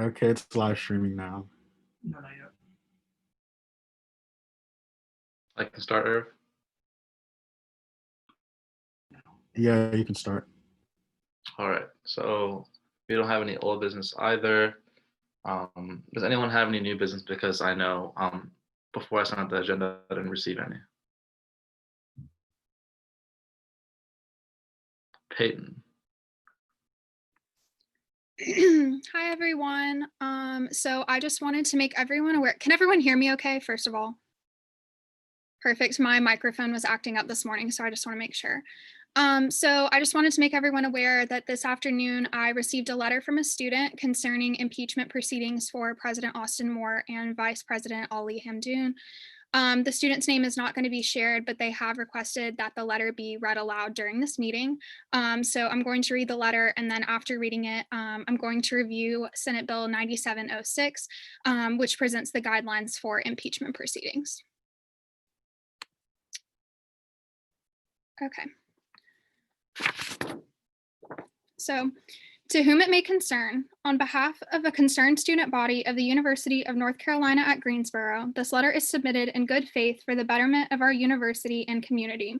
Okay, it's live streaming now. No, not yet. I can start, Irv. Yeah, you can start. All right. So we don't have any old business either. Does anyone have any new business? Because I know before I sent out the agenda, I didn't receive any. Peyton. Hi, everyone. So I just wanted to make everyone aware. Can everyone hear me okay, first of all? Perfect. My microphone was acting up this morning, so I just want to make sure. So I just wanted to make everyone aware that this afternoon I received a letter from a student concerning impeachment proceedings for President Austin Moore and Vice President Ali Hamdoun. The student's name is not going to be shared, but they have requested that the letter be read aloud during this meeting. So I'm going to read the letter, and then after reading it, I'm going to review Senate Bill 9706, which presents the guidelines for impeachment proceedings. Okay. So, to whom it may concern, on behalf of a concerned student body of the University of North Carolina at Greensboro, this letter is submitted in good faith for the betterment of our university and community.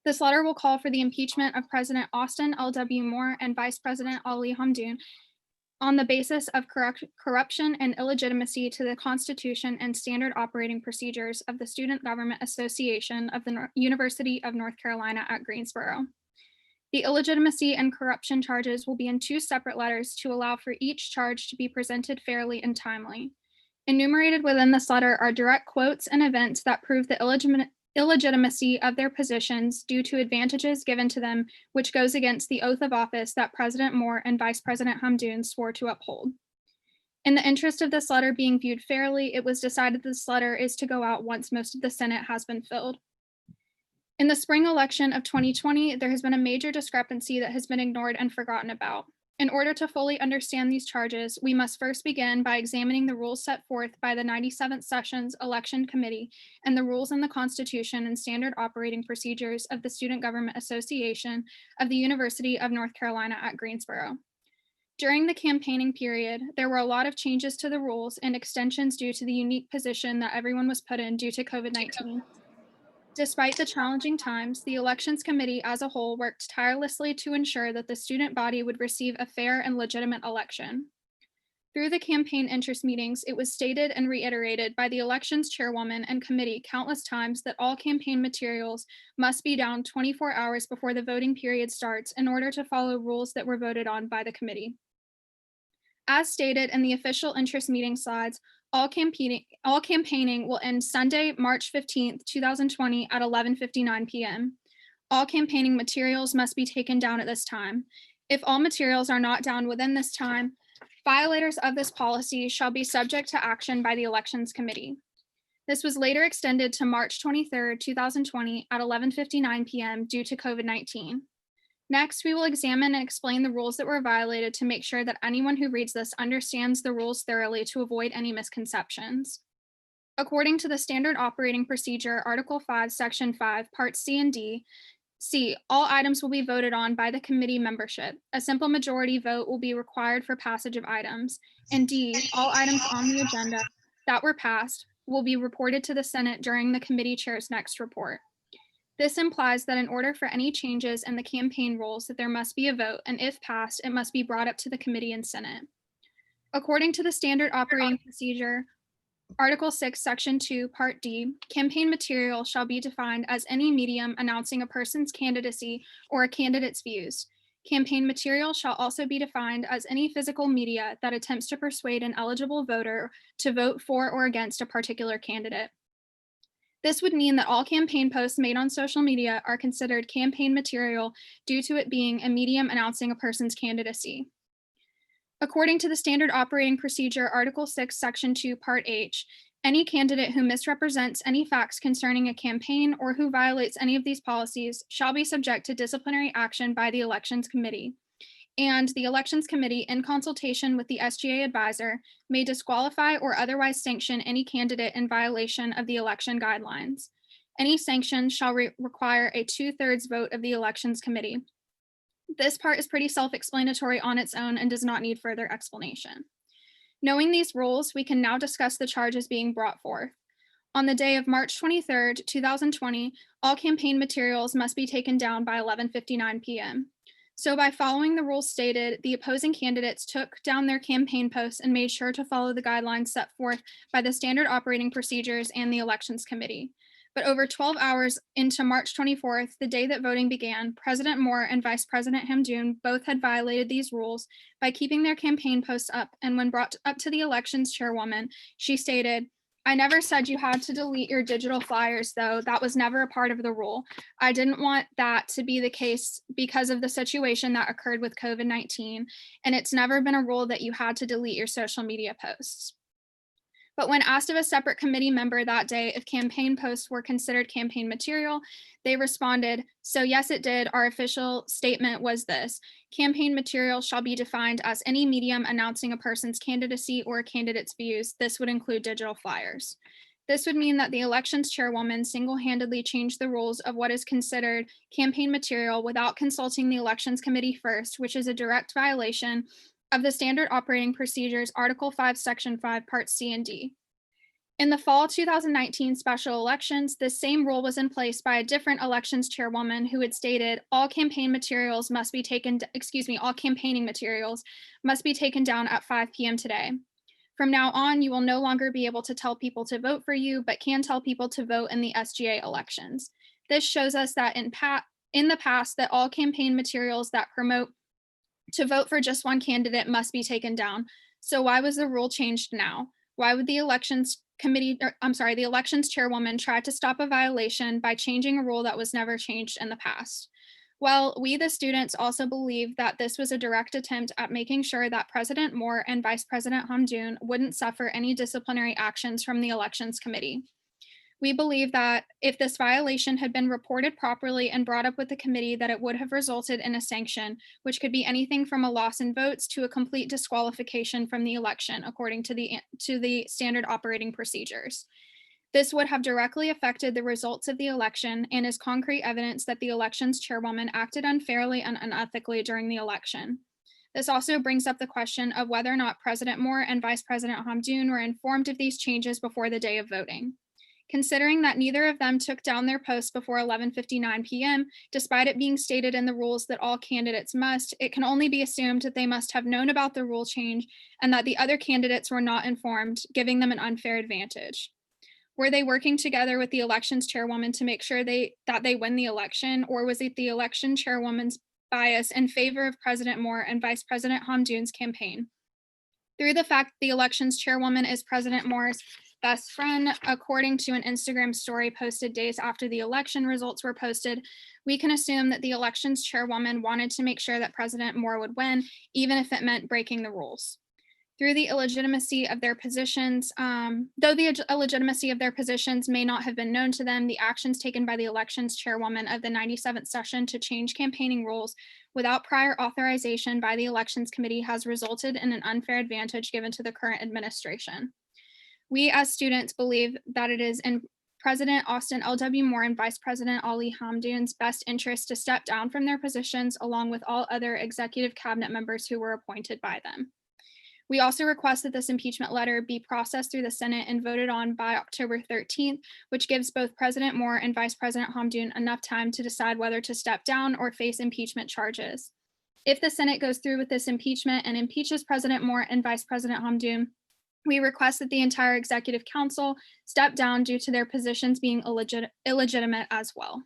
This letter will call for the impeachment of President Austin L.W. Moore and Vice President Ali Hamdoun on the basis of corruption and illegitimacy to the Constitution and standard operating procedures of the Student Government Association of the University of North Carolina at Greensboro. The illegitimacy and corruption charges will be in two separate letters to allow for each charge to be presented fairly and timely. Enumerated within this letter are direct quotes and events that prove the illegitimacy of their positions due to advantages given to them, which goes against the oath of office that President Moore and Vice President Hamdoun swore to uphold. In the interest of this letter being viewed fairly, it was decided this letter is to go out once most of the Senate has been filled. In the spring election of 2020, there has been a major discrepancy that has been ignored and forgotten about. In order to fully understand these charges, we must first begin by examining the rules set forth by the 97th Sessions Election Committee and the rules in the Constitution and standard operating procedures of the Student Government Association of the University of North Carolina at Greensboro. During the campaigning period, there were a lot of changes to the rules and extensions due to the unique position that everyone was put in due to COVID-19. Despite the challenging times, the Elections Committee as a whole worked tirelessly to ensure that the student body would receive a fair and legitimate election. Through the campaign interest meetings, it was stated and reiterated by the elections chairwoman and committee countless times that all campaign materials must be down 24 hours before the voting period starts in order to follow rules that were voted on by the committee. As stated in the official interest meeting slides, all campaigning will end Sunday, March 15th, 2020 at 11:59 p.m. All campaigning materials must be taken down at this time. If all materials are not down within this time, violators of this policy shall be subject to action by the Elections Committee. This was later extended to March 23rd, 2020 at 11:59 p.m. due to COVID-19. Next, we will examine and explain the rules that were violated to make sure that anyone who reads this understands the rules thoroughly to avoid any misconceptions. According to the Standard Operating Procedure, Article 5, Section 5, Parts C and D, C, all items will be voted on by the committee membership. A simple majority vote will be required for passage of items. And D, all items on the agenda that were passed will be reported to the Senate during the committee chair's next report. This implies that in order for any changes in the campaign rules, that there must be a vote, and if passed, it must be brought up to the committee and Senate. According to the Standard Operating Procedure, Article 6, Section 2, Part D, campaign material shall be defined as any medium announcing a person's candidacy or a candidate's views. Campaign material shall also be defined as any physical media that attempts to persuade an eligible voter to vote for or against a particular candidate. This would mean that all campaign posts made on social media are considered campaign material due to it being a medium announcing a person's candidacy. According to the Standard Operating Procedure, Article 6, Section 2, Part H, any candidate who misrepresents any facts concerning a campaign or who violates any of these policies shall be subject to disciplinary action by the Elections Committee. And the Elections Committee, in consultation with the SGA advisor, may disqualify or otherwise sanction any candidate in violation of the election guidelines. Any sanction shall require a 2/3 vote of the Elections Committee. This part is pretty self-explanatory on its own and does not need further explanation. Knowing these rules, we can now discuss the charges being brought forth. On the day of March 23rd, 2020, all campaign materials must be taken down by 11:59 p.m. So by following the rules stated, the opposing candidates took down their campaign posts and made sure to follow the guidelines set forth by the standard operating procedures and the Elections Committee. But over 12 hours into March 24th, the day that voting began, President Moore and Vice President Hamdoun both had violated these rules by keeping their campaign posts up. And when brought up to the elections chairwoman, she stated, "I never said you had to delete your digital flyers, though. That was never a part of the rule. I didn't want that to be the case because of the situation that occurred with COVID-19, and it's never been a rule that you had to delete your social media posts." But when asked of a separate committee member that day if campaign posts were considered campaign material, they responded, "So yes, it did. Our official statement was this: campaign material shall be defined as any medium announcing a person's candidacy or a candidate's views. This would include digital flyers." This would mean that the elections chairwoman single-handedly changed the rules of what is considered campaign material without consulting the elections committee first, which is a direct violation of the standard operating procedures, Article 5, Section 5, Parts C and D. In the fall 2019 special elections, this same rule was in place by a different elections chairwoman who had stated all campaigning materials must be taken down at 5 p.m. today. From now on, you will no longer be able to tell people to vote for you, but can tell people to vote in the SGA elections. This shows us that in the past that all campaign materials that promote to vote for just one candidate must be taken down. So why was the rule changed now? Why would the elections chairwoman try to stop a violation by changing a rule that was never changed in the past? Well, we, the students, also believe that this was a direct attempt at making sure that President Moore and Vice President Hamdoun wouldn't suffer any disciplinary actions from the Elections Committee. We believe that if this violation had been reported properly and brought up with the committee, that it would have resulted in a sanction, which could be anything from a loss in votes to a complete disqualification from the election, according to the standard operating procedures. This would have directly affected the results of the election and is concrete evidence that the elections chairwoman acted unfairly and unethically during the election. This also brings up the question of whether or not President Moore and Vice President Hamdoun were informed of these changes before the day of voting. Considering that neither of them took down their posts before 11:59 p.m., despite it being stated in the rules that all candidates must, it can only be assumed that they must have known about the rule change and that the other candidates were not informed, giving them an unfair advantage. Were they working together with the elections chairwoman to make sure that they win the election, or was it the election chairwoman's bias in favor of President Moore and Vice President Hamdoun's campaign? Through the fact the elections chairwoman is President Moore's best friend, according to an Instagram story posted days after the election results were posted, we can assume that the elections chairwoman wanted to make sure that President Moore would win, even if it meant breaking the rules. Through the illegitimacy of their positions, though the illegitimacy of their positions may not have been known to them, the actions taken by the elections chairwoman of the 97th session to change campaigning rules without prior authorization by the elections committee has resulted in an unfair advantage given to the current administration. We as students believe that it is in President Austin L.W. Moore and Vice President Ali Hamdoun's best interest to step down from their positions along with all other executive cabinet members who were appointed by them. We also request that this impeachment letter be processed through the Senate and voted on by October 13th, which gives both President Moore and Vice President Hamdoun enough time to decide whether to step down or face impeachment charges. If the Senate goes through with this impeachment and impeaches President Moore and Vice President Hamdoun, we request that the entire executive council step down due to their positions being illegitimate as well.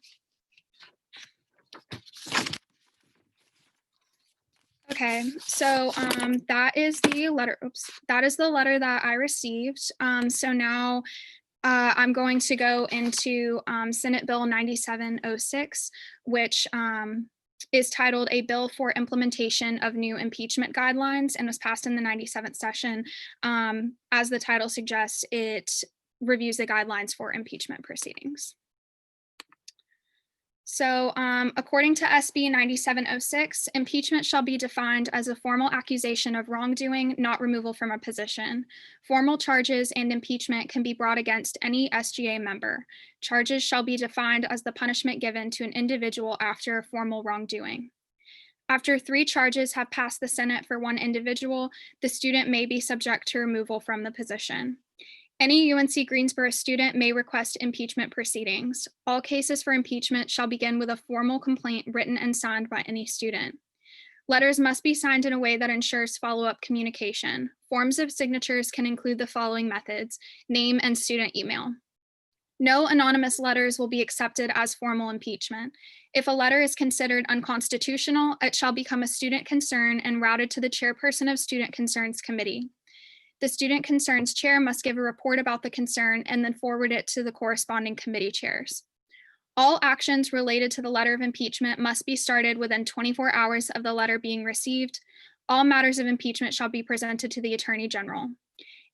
Okay, so that is the letter. That is the letter that I received. So now I'm going to go into Senate Bill 9706, which is titled A Bill for Implementation of New Impeachment Guidelines and was passed in the 97th session. As the title suggests, it reviews the guidelines for impeachment proceedings. So according to SB 9706, impeachment shall be defined as a formal accusation of wrongdoing, not removal from a position. Formal charges and impeachment can be brought against any SGA member. Charges shall be defined as the punishment given to an individual after a formal wrongdoing. After 3 charges have passed the Senate for one individual, the student may be subject to removal from the position. Any UNC Greensboro student may request impeachment proceedings. All cases for impeachment shall begin with a formal complaint written and signed by any student. Letters must be signed in a way that ensures follow-up communication. Forms of signatures can include the following methods: name and student email. No anonymous letters will be accepted as formal impeachment. If a letter is considered unconstitutional, it shall become a student concern and routed to the chairperson of Student Concerns Committee. The Student Concerns Chair must give a report about the concern and then forward it to the corresponding committee chairs. All actions related to the letter of impeachment must be started within 24 hours of the letter being received. All matters of impeachment shall be presented to the Attorney General.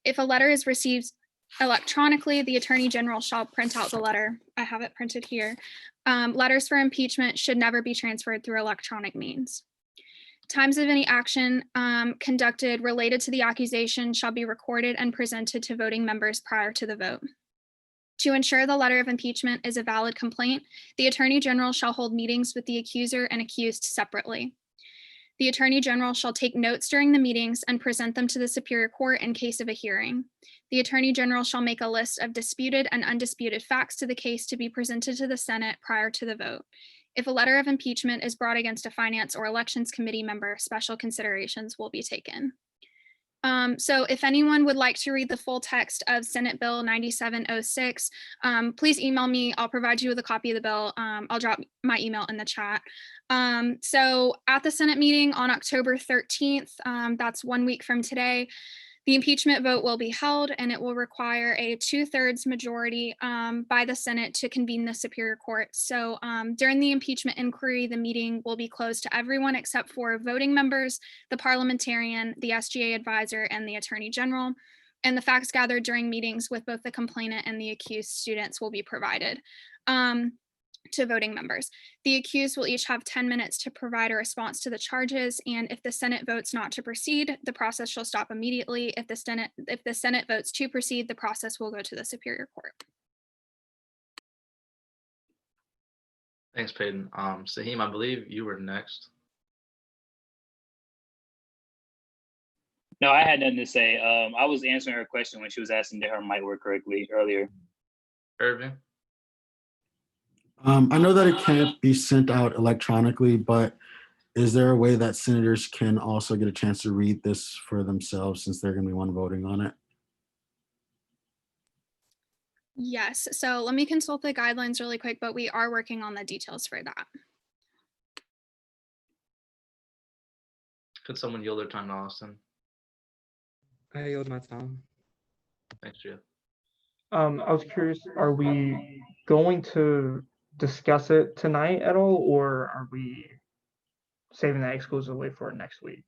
If a letter is received electronically, the Attorney General shall print out the letter. I have it printed here. Letters for impeachment should never be transferred through electronic means. Times of any action conducted related to the accusation shall be recorded and presented to voting members prior to the vote. To ensure the letter of impeachment is a valid complaint, the Attorney General shall hold meetings with the accuser and accused separately. The Attorney General shall take notes during the meetings and present them to the Superior Court in case of a hearing. The Attorney General shall make a list of disputed and undisputed facts to the case to be presented to the Senate prior to the vote. If a letter of impeachment is brought against a Finance or Elections Committee member, special considerations will be taken. So if anyone would like to read the full text of Senate Bill 9706, please email me. I'll provide you with a copy of the bill. I'll drop my email in the chat. So at the Senate meeting on October 13th, that's 1 week from today, the impeachment vote will be held, and it will require a 2/3 majority by the Senate to convene the Superior Court. So during the impeachment inquiry, the meeting will be closed to everyone except for voting members, the parliamentarian, the SGA advisor, and the Attorney General. And the facts gathered during meetings with both the complainant and the accused students will be provided to voting members. The accused will each have 10 minutes to provide a response to the charges, and if the Senate votes not to proceed, the process shall stop immediately. If the Senate votes to proceed, the process will go to the Superior Court. Thanks, Peyton. Saheem, I believe you were next. No, I had nothing to say. I was answering her question when she was asking did her mic work correctly earlier. Irving? I know that it can't be sent out electronically, but is there a way that senators can also get a chance to read this for themselves since they're going to be one voting on it? Yes, so let me consult the guidelines really quick, but we are working on the details for that. Could someone yield their time to Austin? I yield my time. Thanks, Gia. I was curious, are we going to discuss it tonight at all, or are we saving that exclusively for next week?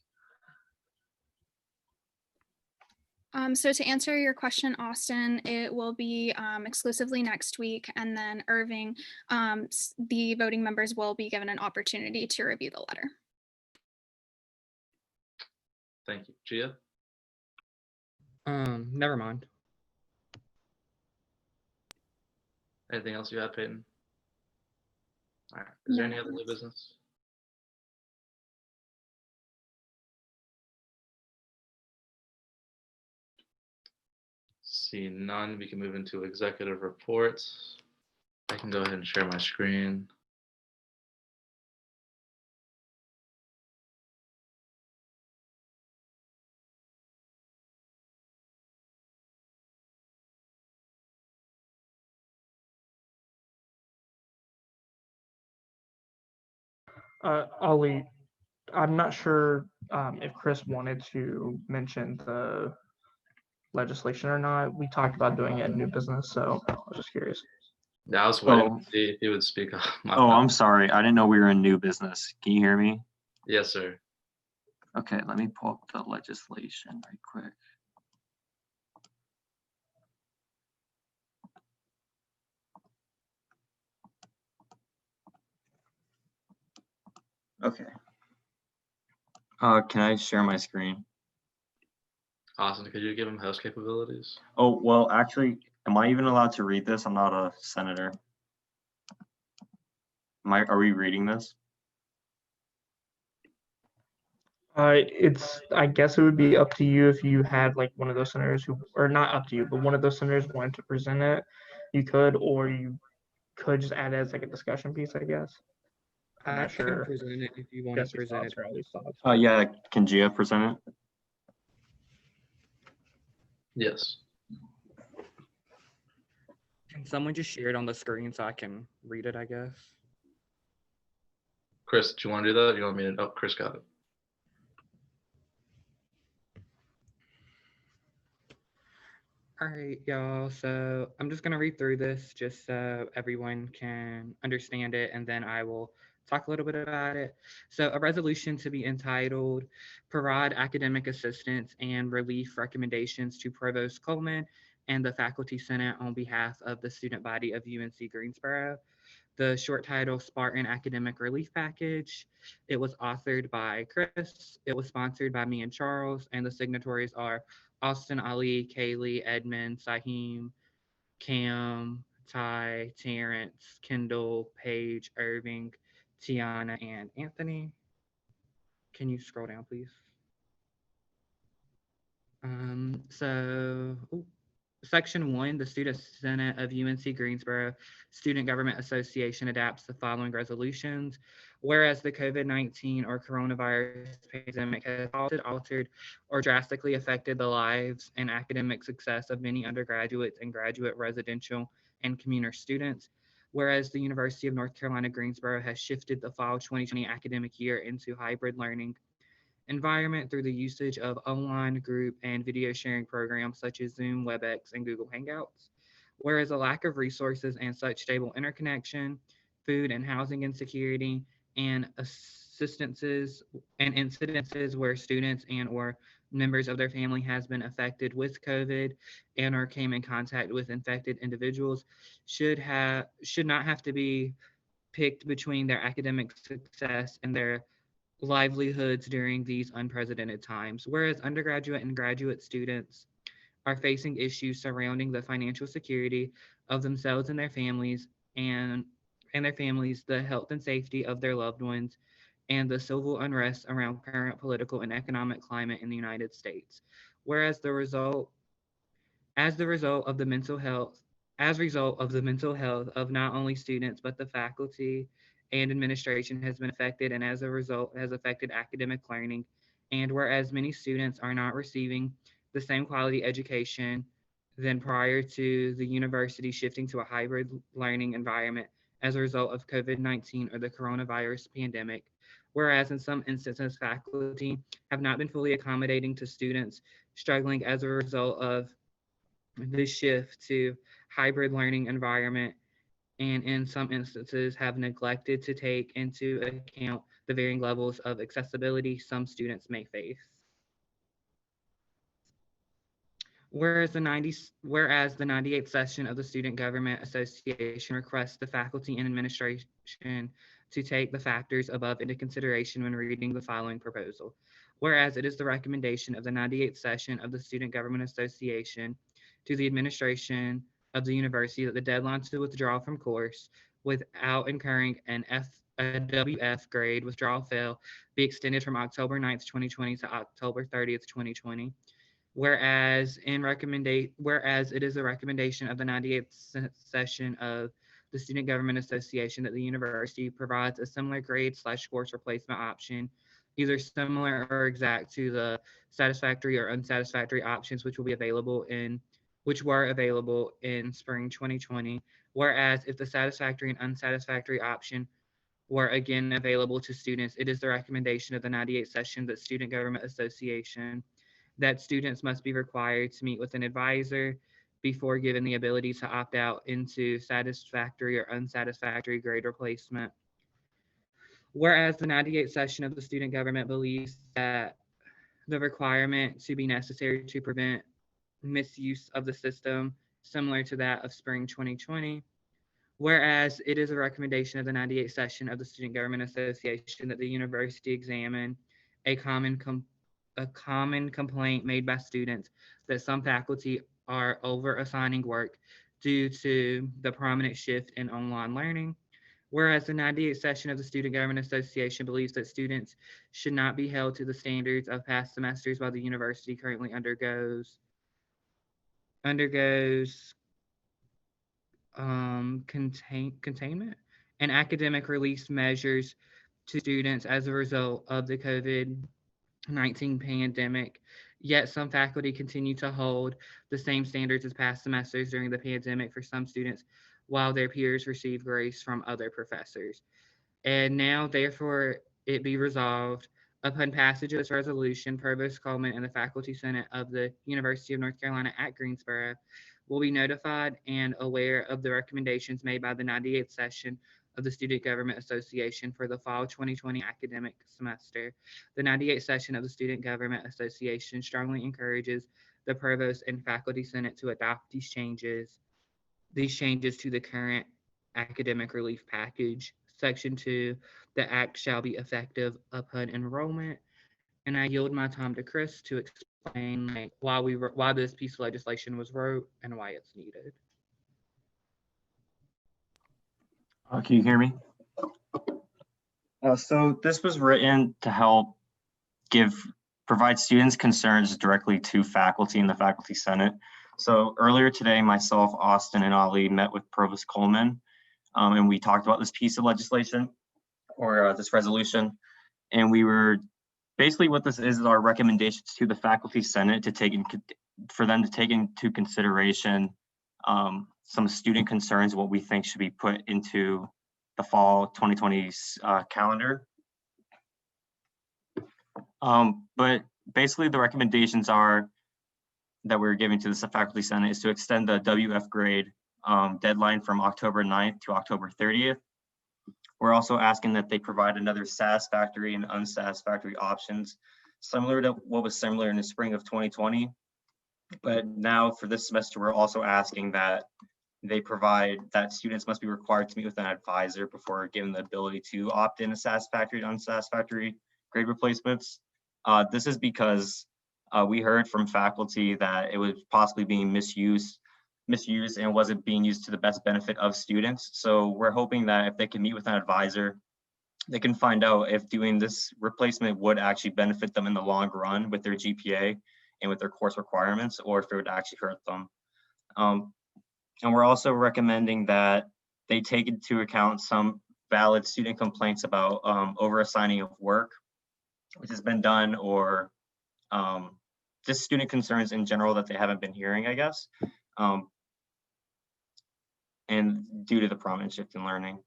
So to answer your question, Austin, it will be exclusively next week, and then Irving, the voting members will be given an opportunity to review the letter. Thank you. Gia? Never mind. Anything else you had, Peyton? All right. Is there No. any other new business? See none, we can move into executive reports. I can go ahead and share my screen. Ollie, I'm not sure if Chris wanted to mention the legislation or not. We talked about doing it in new business, so I was just curious. Yeah, I was waiting Oh. to see if he would speak up. My Oh, bad. I'm sorry. I didn't know we were in new business. Can you hear me? Yes, sir. Okay, let me pull up the legislation right quick. Okay. Can I share my screen? Austin, could you give him host capabilities? Oh, well, actually, am I even allowed to read this? I'm not a senator. Are we reading this? I guess it would be up to you if you had like one of those senators who, or not up to you, but one of those senators wanted to present it, you could, or you could just add it as like a discussion piece, I guess. I'm I not can sure. present it if you want to Jesse's present thoughts it. or Ellie's thoughts. Yeah, can Gia present it? Yes. Can someone just share it on the screen so I can read it, I guess? Chris, do you want to do that? You want me to? Oh, Chris got it. All right, y'all. So I'm just going to read through this just so everyone can understand it, and then I will talk a little bit about it. So a resolution to be entitled Provide Academic Assistance and Relief Recommendations to Provost Coleman and the Faculty Senate on behalf of the student body of UNC Greensboro. The short title, Spartan Academic Relief Package. It was authored by Chris. It was sponsored by me and Charles, and the signatories are Austin, Ali, Kaylee, Edmund, Saheem, Cam, Ty, Terrence, Kendall, Paige, Irving, Tiana, and Anthony. Can you scroll down, please? Section 1, the Student Senate of UNC Greensboro Student Government Association adapts the following resolutions. Whereas the COVID-19 or coronavirus pandemic has altered or drastically affected the lives and academic success of many undergraduates and graduate residential and commuter students, whereas the University of North Carolina Greensboro has shifted the fall 2020 academic year into hybrid learning environment through the usage of online group and video sharing programs such as Zoom, WebEx, and Google Hangouts. Whereas a lack of resources and such stable interconnection, food and housing insecurity, and assistances and incidences where students and or members of their family has been affected with COVID and or came in contact with infected individuals should not have to be picked between their academic success and their livelihoods during these unprecedented times, whereas undergraduate and graduate students are facing issues surrounding the financial security of themselves and their families and the health and safety of their loved ones, and the civil unrest around current political and economic climate in the United States. Whereas as a result of the mental health of not only students but the faculty and administration has been affected, and as a result has affected academic learning, and whereas many students are not receiving the same quality education than prior to the university shifting to a hybrid learning environment as a result of COVID-19 or the coronavirus pandemic, whereas in some instances faculty have not been fully accommodating to students struggling as a result of the shift to hybrid learning environment, and in some instances have neglected to take into account the varying levels of accessibility some students may face. Whereas the 98th session of the Student Government Association requests the faculty and administration to take the factors above into consideration when reading the following proposal. Whereas it is the recommendation of the 98th session of the Student Government Association to the administration of the university that the deadline to withdraw from course without incurring a WF grade withdrawal fail be extended from October 9th, 2020 to October 30th, 2020. Whereas it is a recommendation of the 98th session of the Student Government Association that the university provides a similar grade/course replacement option, either similar or exact to the satisfactory or unsatisfactory options which were available in spring 2020. Whereas if the satisfactory and unsatisfactory option were again available to students, it is the recommendation of the 98th session that Student Government Association that students must be required to meet with an advisor before given the ability to opt out into satisfactory or unsatisfactory grade replacement. Whereas the 98th session of the student government believes that the requirement to be necessary to prevent misuse of the system similar to that of spring 2020. Whereas it is a recommendation of the 98th session of the Student Government Association that the university examine a common complaint made by students that some faculty are over assigning work due to the prominent shift in online learning. Whereas the 98th session of the Student Government Association believes that students should not be held to the standards of past semesters while the university currently undergoes containment and academic release measures to students as a result of the COVID-19 pandemic. Yet some faculty continue to hold the same standards as past semesters during the pandemic for some students, while their peers receive grace from other professors. And now, therefore, it be resolved upon passage of this resolution, Provost Coleman and the Faculty Senate of the University of North Carolina at Greensboro will be notified and aware of the recommendations made by the 98th session of the Student Government Association for the fall 2020 academic semester. The 98th session of the Student Government Association strongly encourages the Provost and Faculty Senate to adopt these changes to the current academic relief package. Section 2, the act shall be effective upon enrollment. And I yield my time to Chris to explain why this piece of legislation was wrote and why it's needed. Can you hear me? So this was written to help provide students' concerns directly to faculty and the Faculty Senate. So earlier today, myself, Austin, and Ali met with Provost Coleman, and we talked about this piece of legislation or this resolution. And we were basically, what this is our recommendations to the Faculty Senate for them to take into consideration some student concerns, what we think should be put into the fall 2020 calendar. But basically the recommendations are that we're giving to the Faculty Senate is to extend the WF grade deadline from October 9th to October 30th. We're also asking that they provide another satisfactory and unsatisfactory options, similar to what was similar in the spring of 2020. But now for this semester, we're also asking that they provide that students must be required to meet with an advisor before given the ability to opt in to satisfactory and unsatisfactory grade replacements. This is because we heard from faculty that it was possibly being misused and wasn't being used to the best benefit of students. So we're hoping that if they can meet with an advisor, they can find out if doing this replacement would actually benefit them in the long run with their GPA and with their course requirements, or if it would actually hurt them. And we're also recommending that they take into account some valid student complaints about over-assigning of work, which has been done, or just student concerns in general that they haven't been hearing, I guess. And due to the prominent shift in learning.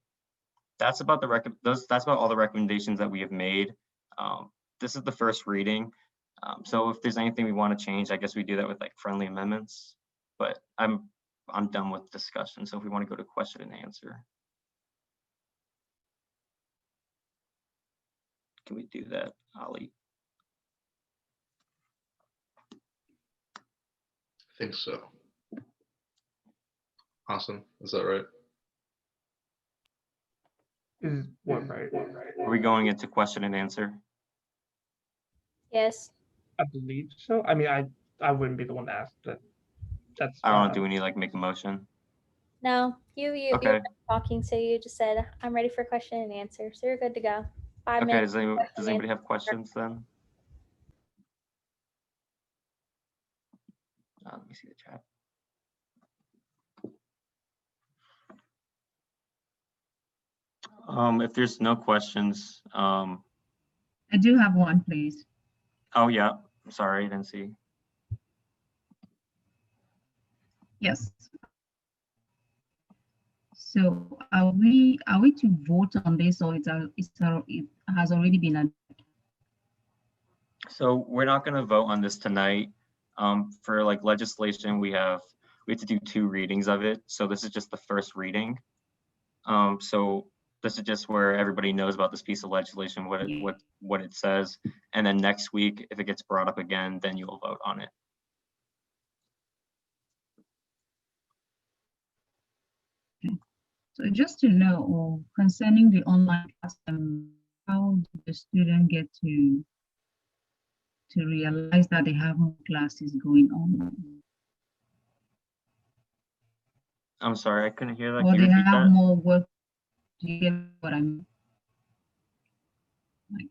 That's about all the recommendations that we have made. This is the first reading. So if there's anything we want to change, I guess we do that with like friendly amendments, but I'm done with discussion. So if we want to go to question and answer. Can we do that, Ali? I think so. Awesome. Is that right? Is what right? Are we going into question and answer? Yes. I believe so. I mean, I wouldn't be the one to ask, but that's. I don't know. Do we need like make a motion? No, you Okay. were talking, so you just said, I'm ready for question and answer. So you're good to go. 5 Okay, minutes. does anybody have questions then? Let me see the chat. If there's no questions, I do have one, please. oh yeah, sorry, I didn't see. Yes. So are we to vote on this, or it has already been? So we're not going to vote on this tonight. For like legislation, we have to do 2 readings of it. So this is just the first reading. So this is just where everybody knows about this piece of legislation, what it says, and then next week, if it gets brought up again, then you'll vote on it. Okay. So just to know, concerning the online class, how did the student get to realize that they have more classes going on? I'm sorry, I couldn't hear that. Or Can you they repeat have that? more work. Do you get what I mean? Like,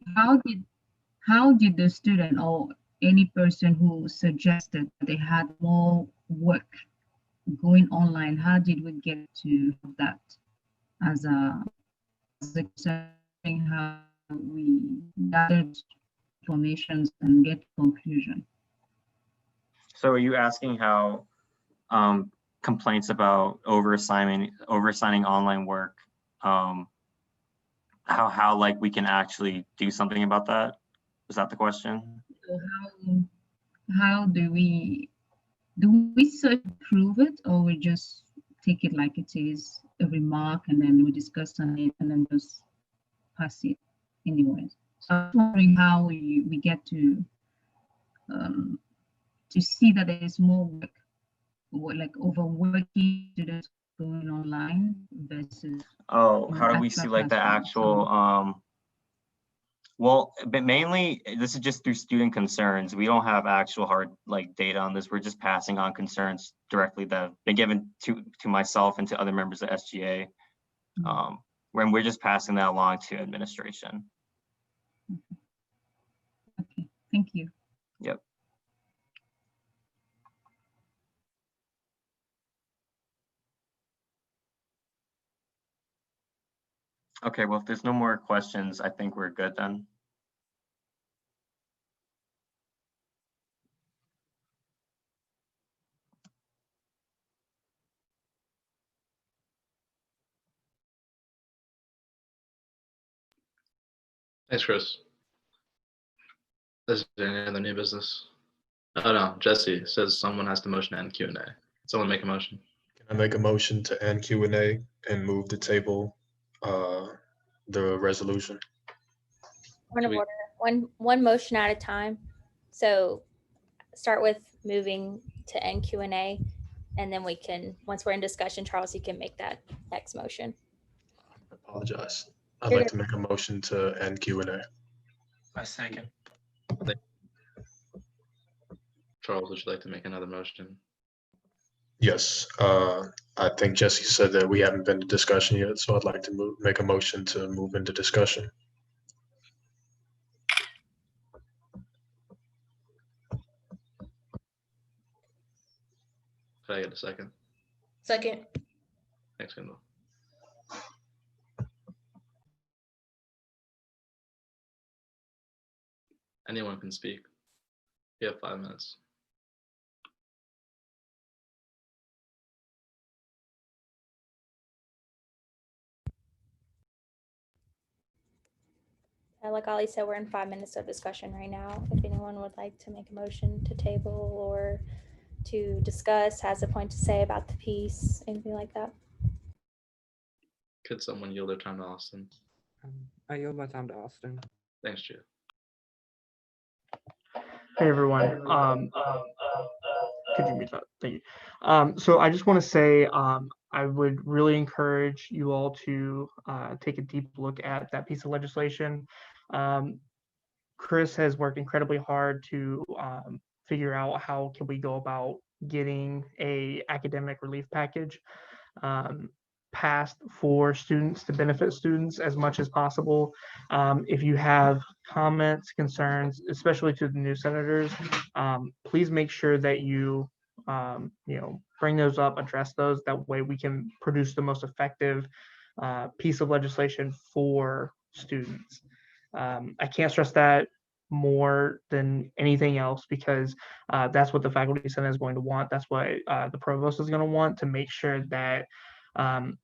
how did the student or any person who suggested they had more work going online, how did we get to that as a concerning how we gathered information and get conclusion? So are you asking how complaints about overassigning online work, how like we can actually do something about that? Is that the question? So how do we search to prove it, or we just take it like it is a remark and then we discuss on it and then just pass it anyways? So I'm wondering how we get to see that there is more work, like overworking students going online versus Oh, how do we see actual like the classroom. actual, well, but mainly this is just through student concerns. We don't have actual hard like data on this. We're just passing on concerns directly that have been given to myself and to other members of SGA. When we're just passing that along to administration. Okay, thank you. Yep. Okay, well, if there's no more questions, I think we're good then. Thanks, Chris. Is there any other new business? Oh no, Jesse says someone has to motion to end Q&A. Someone make a motion. Can I make a motion to end Q&A and move the table, the resolution? Point of order. One motion at a time. So start with moving to end Q&A, and then we can, once we're in discussion, Charles, you can make that next motion. I apologize. I'd You're like to make a motion to end Q&A. I second. Charles, would you like to make another motion? Yes, I think Jesse said that we haven't been to discussion yet, so I'd like to make a motion to move into discussion. Could I get a second? Second. Thanks, Kendall. Anyone can speak. You have 5 minutes. Like Ali said, we're in 5 minutes of discussion right now. If anyone would like to make a motion to table or to discuss, has a point to say about the piece, anything like that. Could someone yield their time to Austin? I yield my time to Austin. Thanks, Drew. Hey everyone. Could you mute that? Thank you. So I just want to say I would really encourage you all to take a deep look at that piece of legislation. Chris has worked incredibly hard to figure out how can we go about getting a academic relief package passed for students to benefit students as much as possible. If you have comments, concerns, especially to the new senators, please make sure that you bring those up, address those. That way we can produce the most effective piece of legislation for students. I can't stress that more than anything else because that's what the Faculty Senate is going to want. That's what the provost is going to want, to make sure that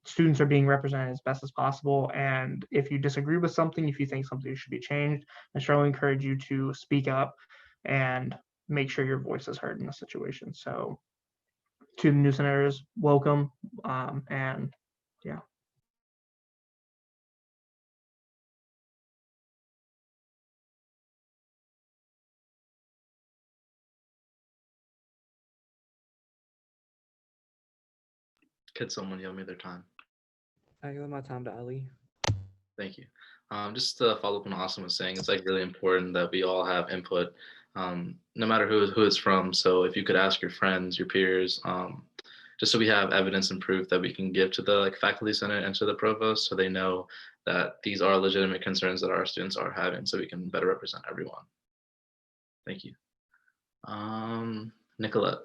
students are being represented as best as possible. And if you disagree with something, if you think something should be changed, I strongly encourage you to speak up and make sure your voice is heard in the situation. So to the new senators, welcome. And yeah. Could someone yield me their time? I yield my time to Ali. Thank you. Just to follow up on what Austin was saying, it's like really important that we all have input, no matter who it's from. So if you could ask your friends, your peers, just so we have evidence and proof that we can give to the like faculty senate and to the provost, so they know that these are legitimate concerns that our students are having, so we can better represent everyone. Thank you. Nicolette.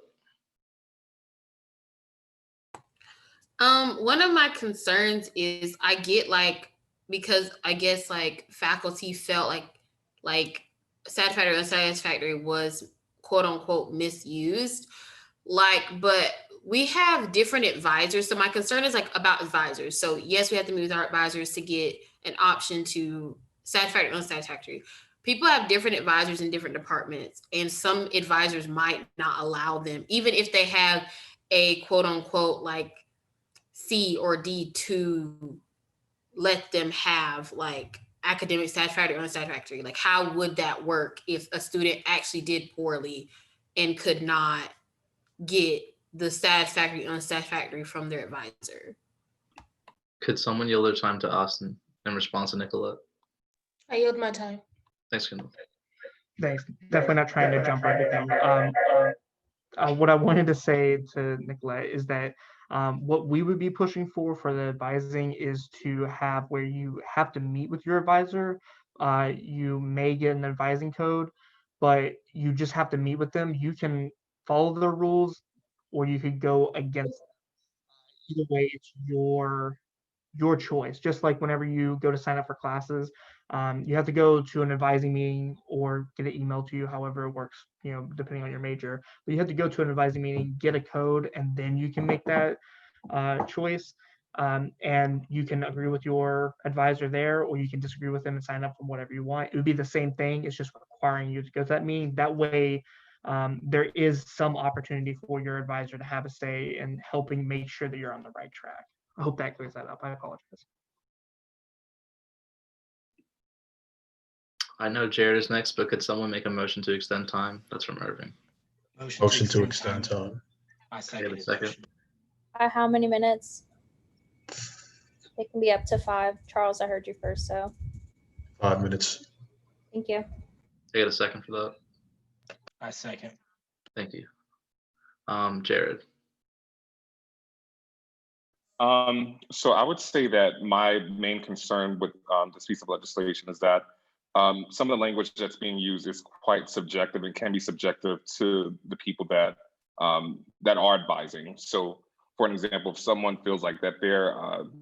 One of my concerns is I get like, because I guess like faculty felt like satisfactory or unsatisfactory was quote unquote misused. Like, but we have different advisors. So my concern is like about advisors. So yes, we have to move our advisors to get an option to satisfactory or unsatisfactory. People have different advisors in different departments, and some advisors might not allow them, even if they have a quote unquote like C or D, to let them have like academic satisfactory or unsatisfactory. Like, how would that work if a student actually did poorly and could not get the satisfactory, unsatisfactory from their advisor? Could someone yield their time to Austin in response to Nicolette? I yield my time. Thanks, Kendall. Thanks. Definitely not trying to jump everything. What I wanted to say to Nicolette is that what we would be pushing for the advising is to have where you have to meet with your advisor. You may get an advising code, but you just have to meet with them. You can follow the rules, or you could go against them. Either way, it's your choice. Just like whenever you go to sign up for classes, you have to go to an advising meeting or get an email to you, however it works, depending on your major. But you have to go to an advising meeting, get a code, and then you can make that choice. And you can agree with your advisor there, or you can disagree with them and sign up for whatever you want. It would be the same thing. It's just requiring you to go to that meeting. That way, there is some opportunity for your advisor to have a say in helping make sure that you're on the right track. I hope that clears that up. I apologize. I know Jared is next, but could someone make a motion to extend time? That's from Irving. Motion to extend time. I Second. second. How many minutes? It can be up to 5. Charles, I heard you first, so 5 minutes. thank you. I get a second for that. I second. Thank you. Jared. So I would say that my main concern with this piece of legislation is that some of the language that's being used is quite subjective and can be subjective to the people that that are advising. So, for an example, if someone feels like that their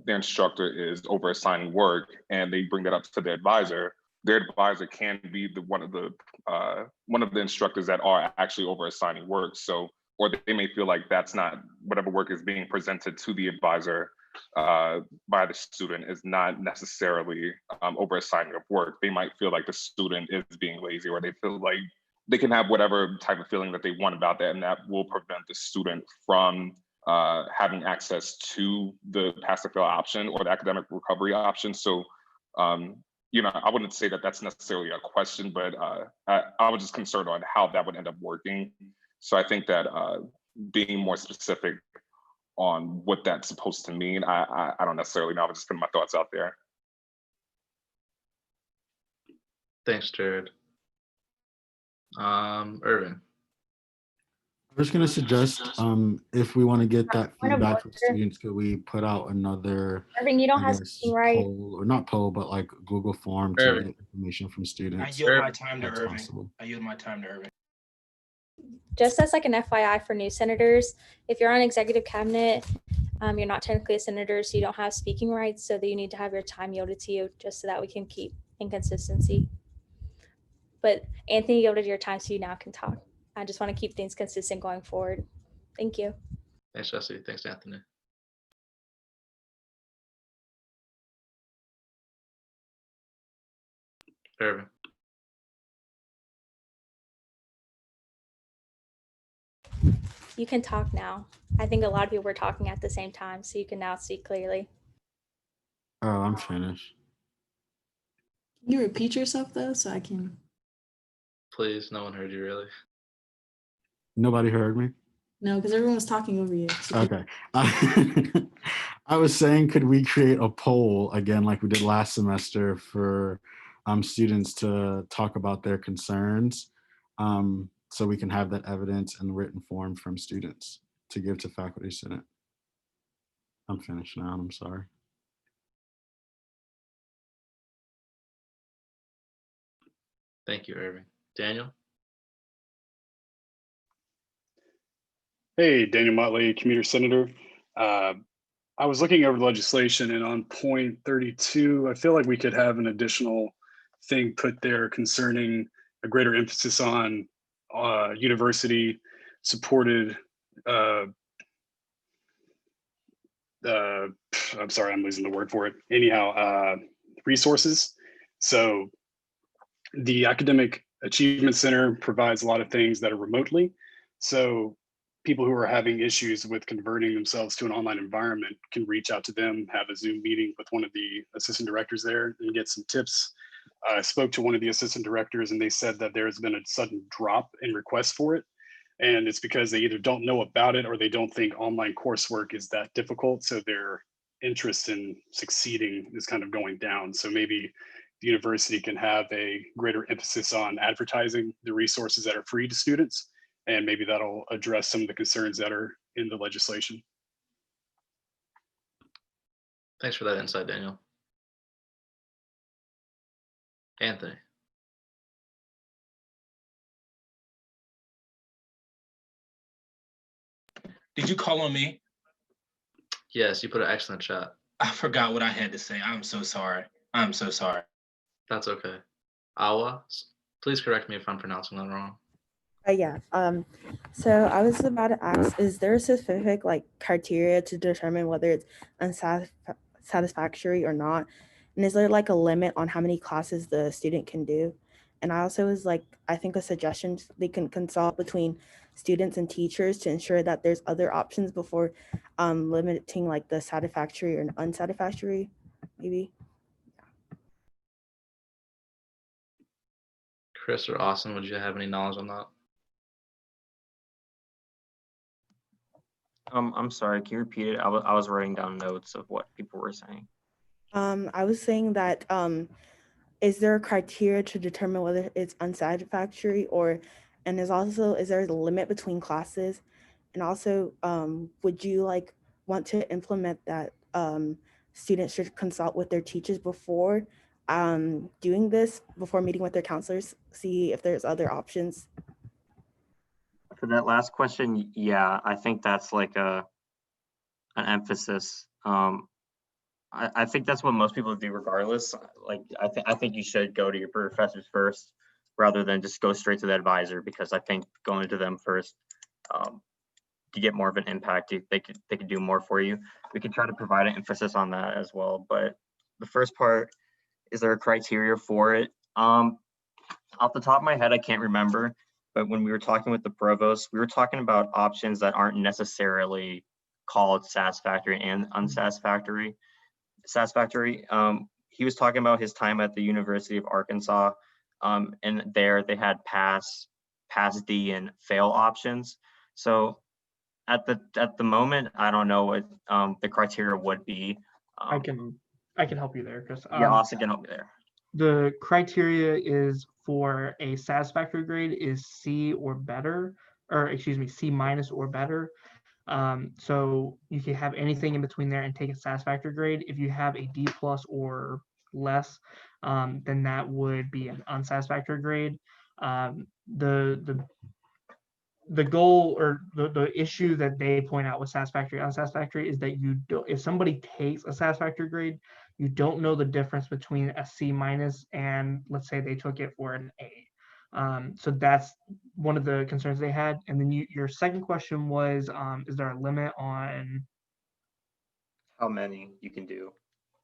instructor is over assigning work and they bring that up to their advisor can be one of the instructors that are actually over assigning work. So, or they may feel like that's not whatever work is being presented to the advisor by the student is not necessarily over assigning of work. They might feel like the student is being lazy, or they feel like they can have whatever type of feeling that they want about that, and that will prevent the student from having access to the pass or fail option or the academic recovery option. So, I wouldn't say that that's necessarily a question, but I was just concerned on how that would end up working. So I think that being more specific on what that's supposed to mean, I don't necessarily know. I'm just putting my thoughts out there. Thanks, Jared. Irving. I was going to suggest if we want to get that Point of feedback from order. students, could we put out another Irving, you don't I have guess, speaking right. poll, or not poll, but like Google form to Irving. get information from I students? yield my time to That's Irving. possible. I yield my time to Irving. Just as like an FYI for new senators, if you're on executive cabinet, you're not technically a senator, so you don't have speaking rights. So that you need to have your time yielded to you, just so that we can keep inconsistency. But Anthony yielded your time, so you now can talk. I just want to keep things consistent going forward. Thank you. Thanks, Jesse. Thanks, Anthony. Irving. You can talk now. I think a lot of people were talking at the same time, so you can now speak clearly. Oh, I'm finished. Can you repeat yourself though, so I can? Please, no one heard you really. Nobody heard me? No, because everyone was talking over you. So Okay. I was saying, could we create a poll again, like we did last semester, for students to talk about their concerns, so we can have that evidence in written form from students? to give to Faculty Senate. I'm finished now, and I'm sorry. Thank you, Irving. Daniel? Hey, Daniel Motley, commuter senator. I was looking over the legislation, and on point 32, I feel like we could have an additional thing put there concerning a greater emphasis on university supported I'm sorry, I'm losing the word for it. Anyhow, resources. So the Academic Achievement Center provides a lot of things that are remotely. So people who are having issues with converting themselves to an online environment can reach out to them, have a Zoom meeting with one of the assistant directors there and get some tips. I spoke to one of the assistant directors and they said that there's been a sudden drop in requests for it. And it's because they either don't know about it or they don't think online coursework is that difficult. So their interest in succeeding is kind of going down. So maybe the university can have a greater emphasis on advertising the resources that are free to students. And maybe that'll address some of the concerns that are in the legislation. Thanks for that insight, Daniel. Anthony? Did you call on me? Yes, you put an excellent chat. I forgot what I had to say. I'm so sorry. I'm so sorry. That's okay. Awa, please correct me if I'm pronouncing that wrong. Yeah. So I was about to ask, is there a specific like criteria to determine whether it's unsatisfactory or not? And is there like a limit on how many classes the student can do? And I also was like, I think a suggestion, they can consult between students and teachers to ensure that there's other options before limiting like the satisfactory or unsatisfactory, maybe. Chris or Austin, would you have any knowledge on that? I'm sorry, can you repeat it? I was writing down notes of what people were saying. I was saying that is there a criteria to determine whether it's unsatisfactory and is there a limit between classes? And also, would you like want to implement that students should consult with their teachers before doing this, before meeting with their counselors, see if there's other options? For that last question, yeah, I think that's like an emphasis. I think that's what most people do regardless. Like, I think you should go to your professors first rather than just go straight to the advisor, because I think going to them first, to get more of an impact, they could do more for you. We can try to provide an emphasis on that as well. But the first part, is there a criteria for it? Off the top of my head, I can't remember. But when we were talking with the provost, we were talking about options that aren't necessarily called satisfactory and unsatisfactory. He was talking about his time at the University of Arkansas, and there they had pass D, and fail options. So at the moment, I don't know what the criteria would be. I can help you there, Chris. Yeah, Austin can help me there. The criteria is for a satisfactory grade is C or better, or excuse me, C- or better. So you can have anything in between there and take a satisfactory grade. If you have a D+ or less, then that would be an unsatisfactory grade. The goal or the issue that they point out with satisfactory, unsatisfactory is that you don't, if somebody takes a satisfactory grade, you don't know the difference between a C- and let's say they took it for an A. So that's one of the concerns they had. And then your second question was, is there a limit on how many you can do?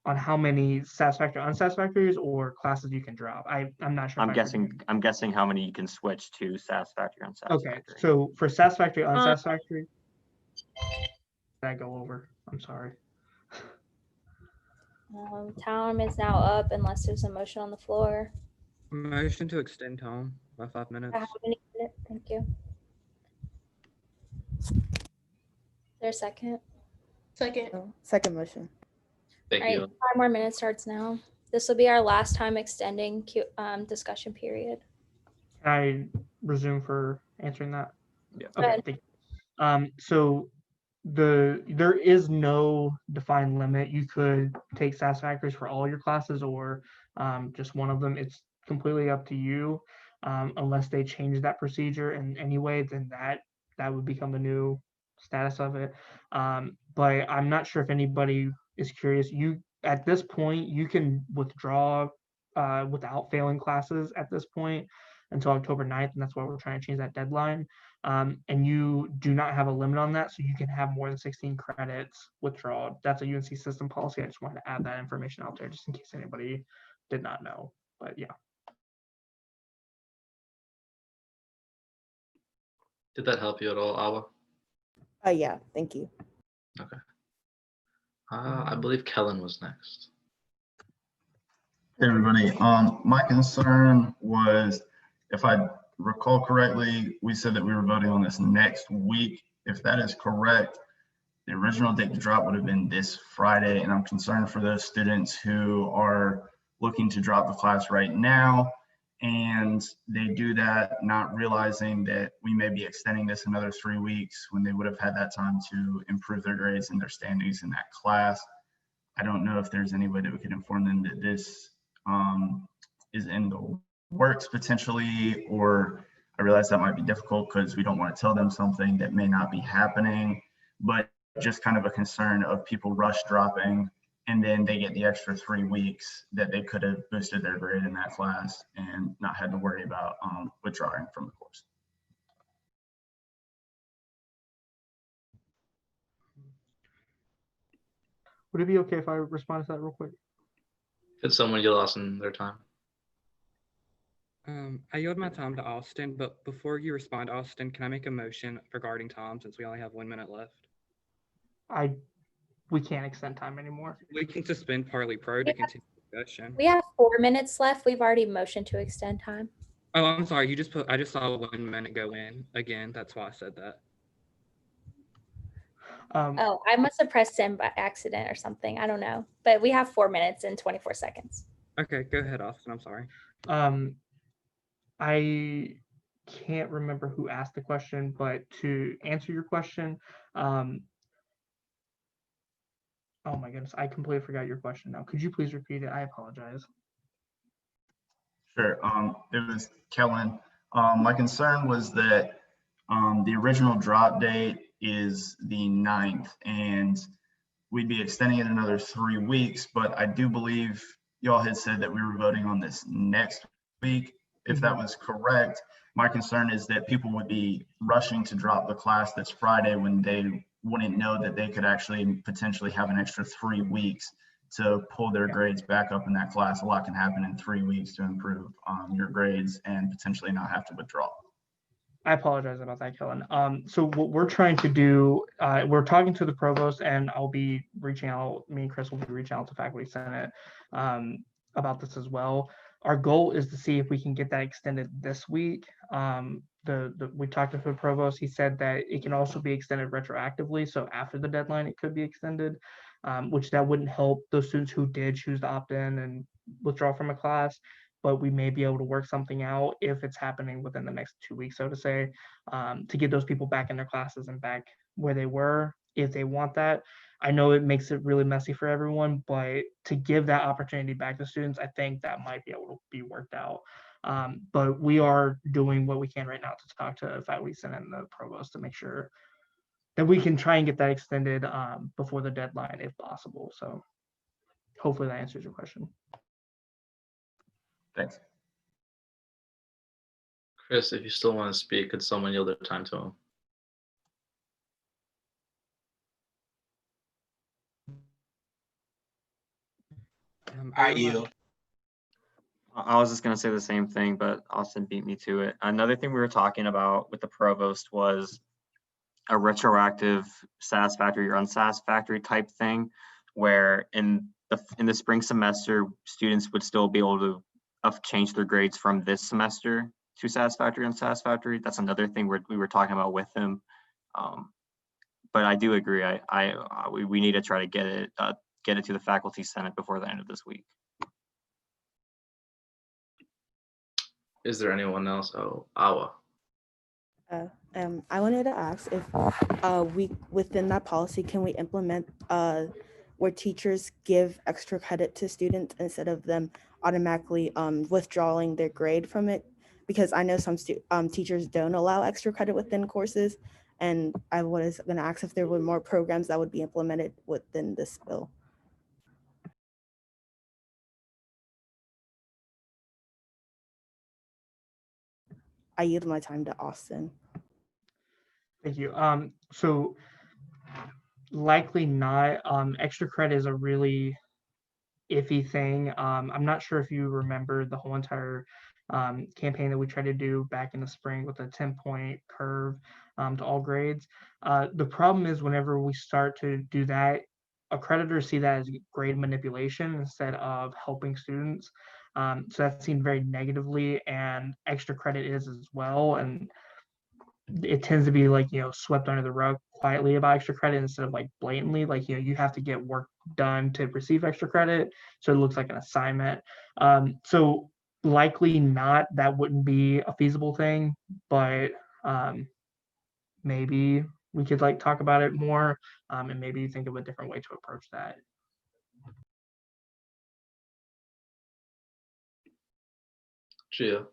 On how many satisfactory, unsatisfactories, or classes you can drop? I'm not sure. I'm guessing how many you can switch to satisfactory, unsatisfactory. Okay, so for satisfactory, unsatisfactory, did I go over? I'm sorry. Time is now up unless there's a motion on the floor. Motion to extend time by 5 minutes. Thank you. Is there a second? Second. Oh, second motion. Thank All right, you. 5 more minutes starts now. This will be our last time extending discussion period. Can I resume for answering that? Yeah. Go Okay. ahead. Thank you. So there is no defined limit. You could take satisfactories for all your classes or just one of them. It's completely up to you. Unless they change that procedure in any way, then that would become the new status of it. But I'm not sure if anybody is curious. You at this point you can withdraw without failing classes at this point until October 9th, and that's why we're trying to change that deadline. And you do not have a limit on that, so you can have more than 16 credits withdrawn. That's a UNC system policy. I just wanted to add that information out there just in case anybody did not know. But yeah. Did that help you at all, Awa? Yeah, thank you. Okay. I believe Kellen was next. Hey everybody, my concern was, if I recall correctly, we said that we were voting on this next week. If that is correct, the original date to drop would have been this Friday, and I'm concerned for those students who are looking to drop the class right now, and they do that not realizing that we may be extending this another 3 weeks when they would have had that time to improve their grades and their standings in that class. I don't know if there's any way that we could inform them that this is in the works potentially, or I realize that might be difficult because we don't want to tell them something that may not be happening, but just kind of a concern of people rush dropping and then they get the extra 3 weeks that they could have boosted their grade in that class and not had to worry about withdrawing from the course. Would it be okay if I respond to that real quick? Could someone get lost in their time? I yield my time to Austin, but before you respond, Austin, can I make a motion regarding Tom since we only have 1 minute left? We can't extend time anymore. We can suspend Parley Pro to continue discussion. We have 4 minutes left. We've already motioned to extend time. Oh, I'm sorry. I just saw 1 minute go in again. That's why I said that. Oh, I must have pressed send by accident or something. I don't know. But we have 4 minutes and 24 seconds. Okay, go ahead, Austin. I'm sorry. I can't remember who asked the question, but to answer your question, oh my goodness, I completely forgot your question now. Could you please repeat it? I apologize. Sure. It was Kellen. My concern was that the original drop date is the 9th, and we'd be extending it another 3 weeks, but I do believe y'all had said that we were voting on this next week. If that was correct, my concern is that people would be rushing to drop the class this Friday when they wouldn't know that they could actually potentially have an extra 3 weeks to pull their grades back up in that class. A lot can happen in 3 weeks to improve your grades and potentially not have to withdraw. I apologize about that, Kellen. So what we're trying to do, we're talking to the provost, and I'll be reaching out, me and Chris will be reaching out to Faculty Senate about this as well. Our goal is to see if we can get that extended this week. We talked to the provost. He said that it can also be extended retroactively. So after the deadline, it could be extended, which that wouldn't help those students who did choose to opt in and withdraw from a class. But we may be able to work something out if it's happening within the next 2 weeks, so to say, to get those people back in their classes and back where they were, if they want that. I know it makes it really messy for everyone, but to give that opportunity back to students, I think that might be able to be worked out. But we are doing what we can right now to talk to Faculty Senate and the provost to make sure that we can try and get that extended before the deadline if possible. So hopefully that answers your question. Thanks. Chris, if you still want to speak, could someone yield their time to him? I yield. I was just going to say the same thing, but Austin beat me to it. Another thing we were talking about with the provost was a retroactive satisfactory or unsatisfactory type thing, where in the spring semester, students would still be able to change their grades from this semester to satisfactory and unsatisfactory. That's another thing we were talking about with him. But I do agree. We need to try to get it to the Faculty Senate before the end of this week. Is there anyone else? Oh, Awa. I wanted to ask if we, within that policy, can we implement where teachers give extra credit to students instead of them automatically withdrawing their grade from it? Because I know some teachers don't allow extra credit within courses, and I was going to ask if there were more programs that would be implemented within this bill. I yield my time to Austin. Thank you. So likely not. Extra credit is a really iffy thing. I'm not sure if you remember the whole entire campaign that we tried to do back in the spring with a 10-point curve to all grades. The problem is whenever we start to do that, accreditors see that as grade manipulation instead of helping students. So that's seen very negatively, and extra credit is as well. And it tends to be like, swept under the rug quietly about extra credit instead of like blatantly, like, you have to get work done to receive extra credit. So it looks like an assignment. So likely not, that wouldn't be a feasible thing, but maybe we could like talk about it more and maybe think of a different way to approach that. Gia.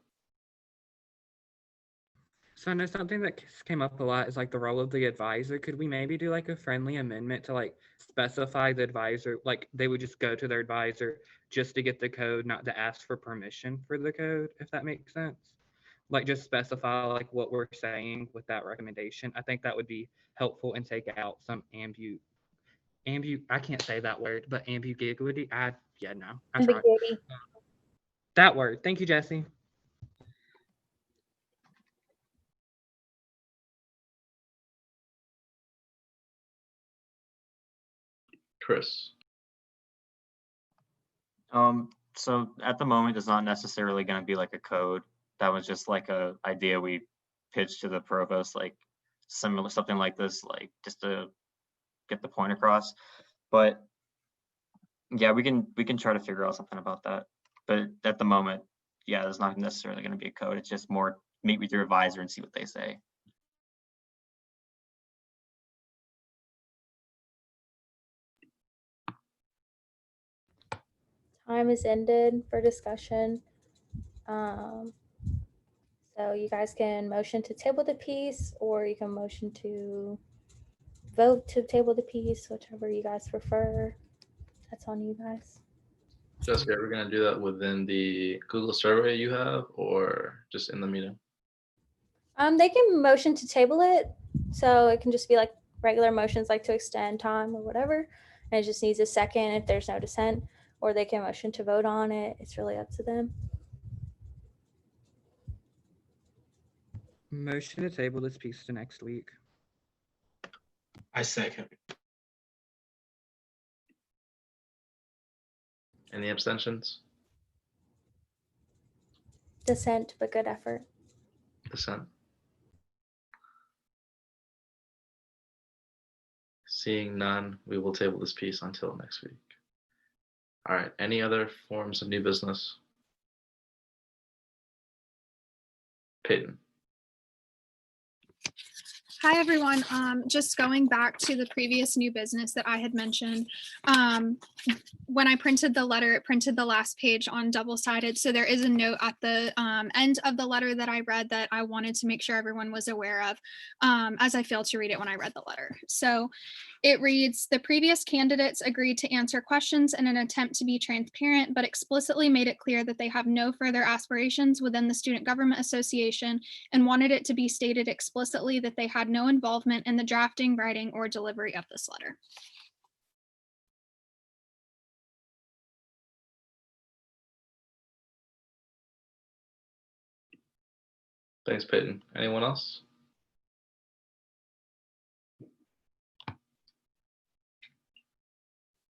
So I know something that came up a lot is like the role of the advisor. Could we maybe do like a friendly amendment to like specify the advisor, like they would just go to their advisor just to get the code, not to ask for permission for the code, if that makes sense? Like just specify like what we're saying with that recommendation. I think that would be helpful and take out some I can't say that word, but ambiguity. I tried. Ambiguity. That word. Thank you, Jesse. Chris. So at the moment, it's not necessarily going to be like a code. That was just like a idea we pitched to the provost, like similar, something like this, like just to get the point across. But yeah, we can try to figure out something about that. But at the moment, yeah, there's not necessarily going to be a code. It's just more meet with your advisor and see what they say. Time is ended for discussion. So you guys can motion to table the piece, or you can motion to vote to table the piece, whichever you guys prefer. That's on you guys. Jessica, are we going to do that within the Google survey you have or just in the meeting? They can motion to table it, so it can just be like regular motions, like to extend time or whatever, and it just needs a second if there's no dissent, or they can motion to vote on it. It's really up to them. Motion to table this piece to next week. I second. Any abstentions? Dissent, but good effort. Dissent. Seeing none, we will table this piece until next week. All right, any other forms of new business? Peyton. Hi, everyone. Just going back to the previous new business that I had mentioned. When I printed the letter, it printed the last page on double-sided. So there is a note at the end of the letter that I read that I wanted to make sure everyone was aware of, as I failed to read it when I read the letter. So it reads, the previous candidates agreed to answer questions in an attempt to be transparent, but explicitly made it clear that they have no further aspirations within the Student Government Association and wanted it to be stated explicitly that they had no involvement in the drafting, writing, or delivery of this letter. Thanks, Peyton. Anyone else?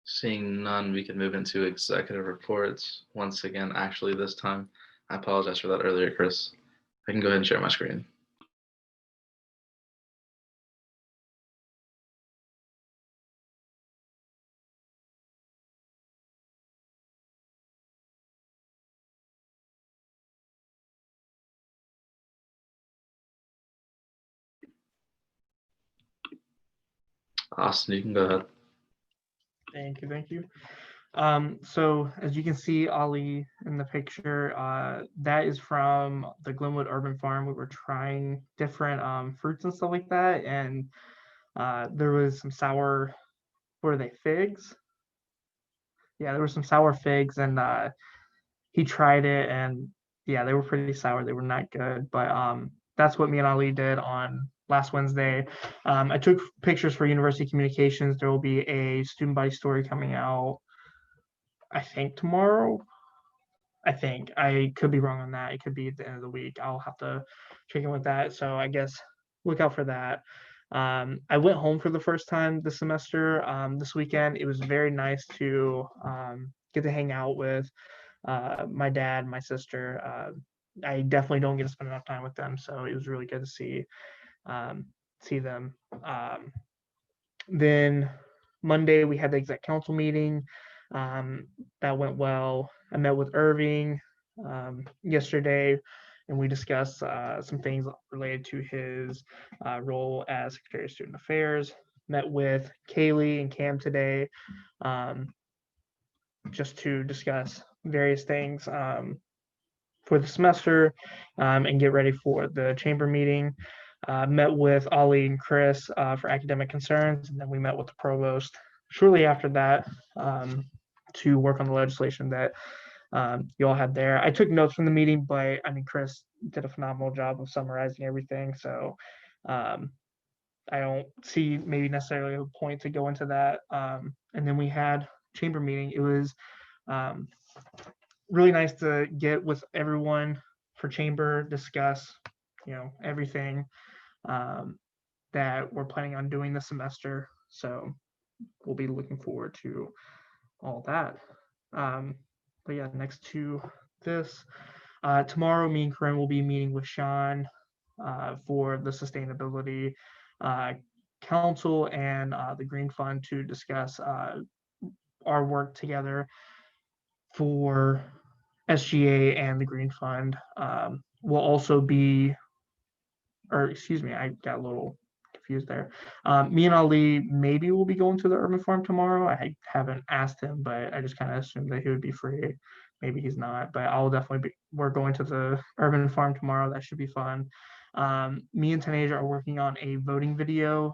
Seeing none, we can move into executive reports. Once again, actually this time, I apologize for that earlier, Chris. I can go ahead and share my screen. Austin, you can go ahead. Thank you, thank you. So as you can see, Ali, in the picture, that is from the Glenwood Urban Farm. We were trying different fruits and stuff like that, and there was some sour, what are they, figs? Yeah, there were some sour figs, and he tried it, and yeah, they were pretty sour. They were not good, but that's what me and Ali did on last Wednesday. I took pictures for University Communications. There will be a student body story coming out, I think tomorrow. I think I could be wrong on that. It could be at the end of the week. I'll have to check in with that. So I guess look out for that. I went home for the first time this semester, this weekend. It was very nice to get to hang out with my dad, my sister. I definitely don't get to spend enough time with them, so it was really good to see them. Then Monday we had the exec council meeting. That went well. I met with Irving yesterday, and we discussed some things related to his role as Secretary of Student Affairs. Met with Kaylee and Cam today, just to discuss various things for the semester and get ready for the chamber meeting. Met with Ollie and Chris for academic concerns, and then we met with the provost shortly after that to work on the legislation that you all had there. I took notes from the meeting, but I mean, Chris did a phenomenal job of summarizing everything, so I don't see maybe necessarily a point to go into that. And then we had chamber meeting. It was really nice to get with everyone for chamber, discuss, everything that we're planning on doing this semester. So we'll be looking forward to all that. But yeah, next to this, tomorrow me and Corinne will be meeting with Sean for the Sustainability Council and the Green Fund to discuss our work together for SGA and the Green Fund. Will also be, or excuse me, I got a little confused there. Me and Ali maybe will be going to the Urban Farm tomorrow. I haven't asked him, but I just kind of assumed that he would be free. Maybe he's not, but I'll definitely be, we're going to the Urban Farm tomorrow. That should be fun. Me and Tanasia are working on a voting video.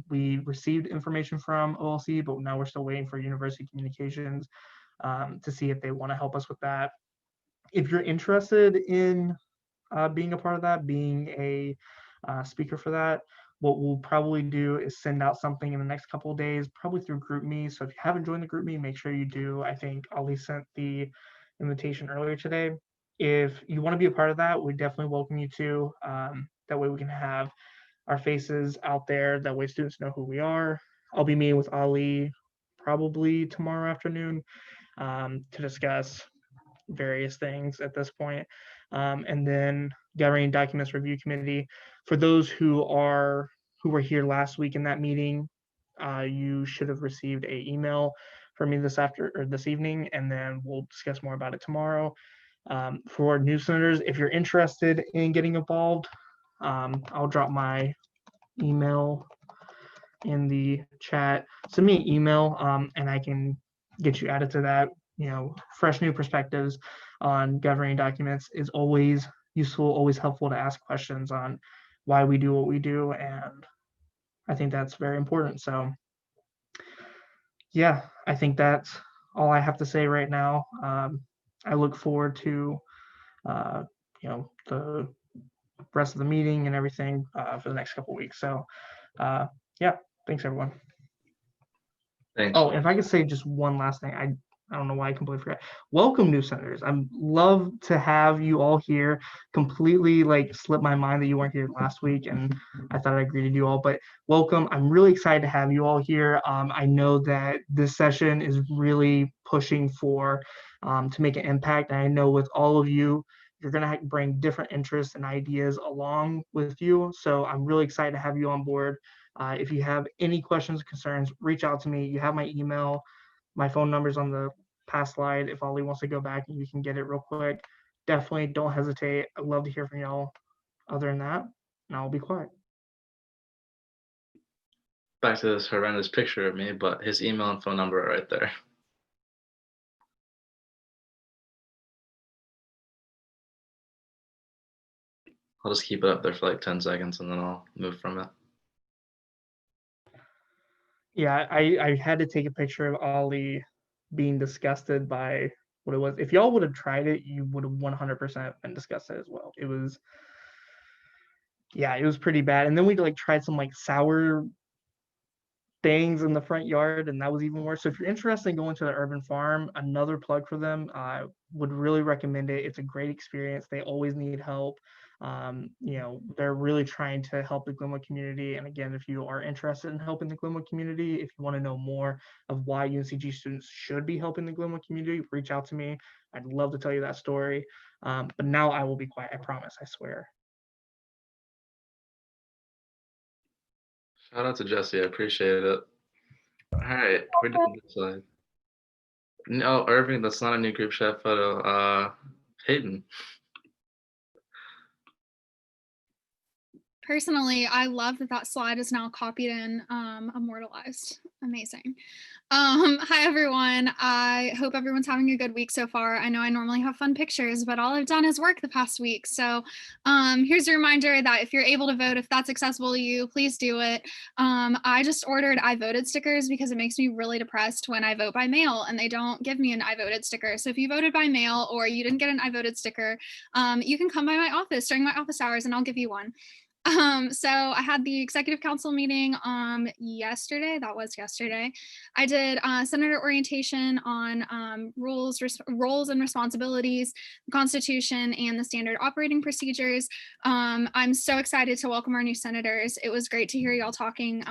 We received information from OLC, but now we're still waiting for University Communications to see if they want to help us with that. If you're interested in being a part of that, being a speaker for that, what we'll probably do is send out something in the next couple of days, probably through GroupMe. So if you haven't joined the GroupMe, make sure you do. I think Ali sent the invitation earlier today. If you want to be a part of that, we definitely welcome you to. That way we can have our faces out there. That way students know who we are. I'll be meeting with Ali probably tomorrow afternoon to discuss various things at this point. And then Governing Documents Review Committee. For those who were here last week in that meeting, you should have received an email from me this evening, and then we'll discuss more about it tomorrow. For new senators, if you're interested in getting involved, I'll drop my email in the chat. Send me an email, and I can get you added to that. Fresh new perspectives on governing documents is always useful, always helpful to ask questions on why we do what we do, and I think that's very important. So yeah, I think that's all I have to say right now. I look forward to the rest of the meeting and everything for the next couple of weeks. So yeah, thanks everyone. Thanks. Oh, if I could say just one last thing, I don't know why I completely forgot. Welcome, new senators. I love to have you all here. Completely slipped my mind that you weren't here last week, and I thought I greeted you all, but welcome. I'm really excited to have you all here. I know that this session is really pushing for to make an impact. And I know with all of you, you're going to bring different interests and ideas along with you. So I'm really excited to have you on board. If you have any questions, concerns, reach out to me. You have my email. My phone number's on the past slide. If Ollie wants to go back and you can get it real quick, definitely don't hesitate. I'd love to hear from y'all. Other than that, I'll be quiet. back to this horrendous picture of me, but his email and phone number are right there. I'll just keep it up there for like 10 seconds and then I'll move from it. Yeah, I had to take a picture of Ollie being disgusted by what it was. If y'all would have tried it, you would have 100% been disgusted as well. It was, yeah, it was pretty bad. And then we like tried some like sour things in the front yard, and that was even worse. So if you're interested in going to the urban farm, another plug for them, I would really recommend it. It's a great experience. They always need help. You know, they're really trying to help the Glenwood community. And again, if you are interested in helping the Glenwood community, if you want to know more of why UNCG students should be helping the Glenwood community, reach out to me. I'd love to tell you that story. But now I will be quiet. I promise, I swear. Shout out to Jesse, I appreciate it. All right, we're doing this slide. No, Irving, that's not a new group chat photo. Hayden. Personally, I love that that slide is now copied and immortalized. Amazing. Hi, everyone. I hope everyone's having a good week so far. I know I normally have fun pictures, but all I've done is work the past week. So here's a reminder that if you're able to vote, if that's accessible to you, please do it. I just ordered I voted stickers because it makes me really depressed when I vote by mail and they don't give me an I voted sticker. So if you voted by mail or you didn't get an I voted sticker, you can come by my office during my office hours and I'll give you one. So I had the executive council meeting yesterday. That was yesterday. I did senator orientation on roles and responsibilities, the Constitution, and the standard operating procedures. I'm so excited to welcome our new senators. It was great to hear y'all talking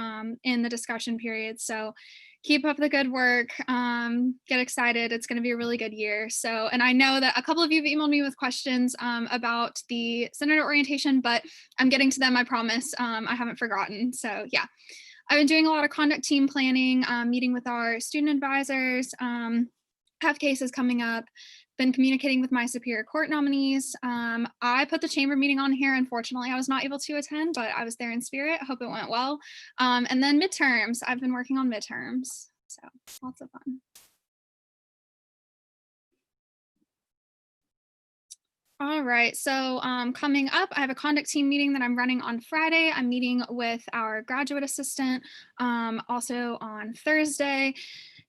in the discussion period. So keep up the good work. Get excited. It's going to be a really good year. So, and I know that a couple of you have emailed me with questions about the senator orientation, but I'm getting to them, I promise. I haven't forgotten. So yeah, I've been doing a lot of conduct team planning, meeting with our student advisors, have cases coming up, been communicating with my Superior Court nominees. I put the chamber meeting on here. Unfortunately, I was not able to attend, but I was there in spirit. I hope it went well. And then midterms. I've been working on midterms. So lots of fun. All right, so coming up, I have a conduct team meeting that I'm running on Friday. I'm meeting with our graduate assistant also on Thursday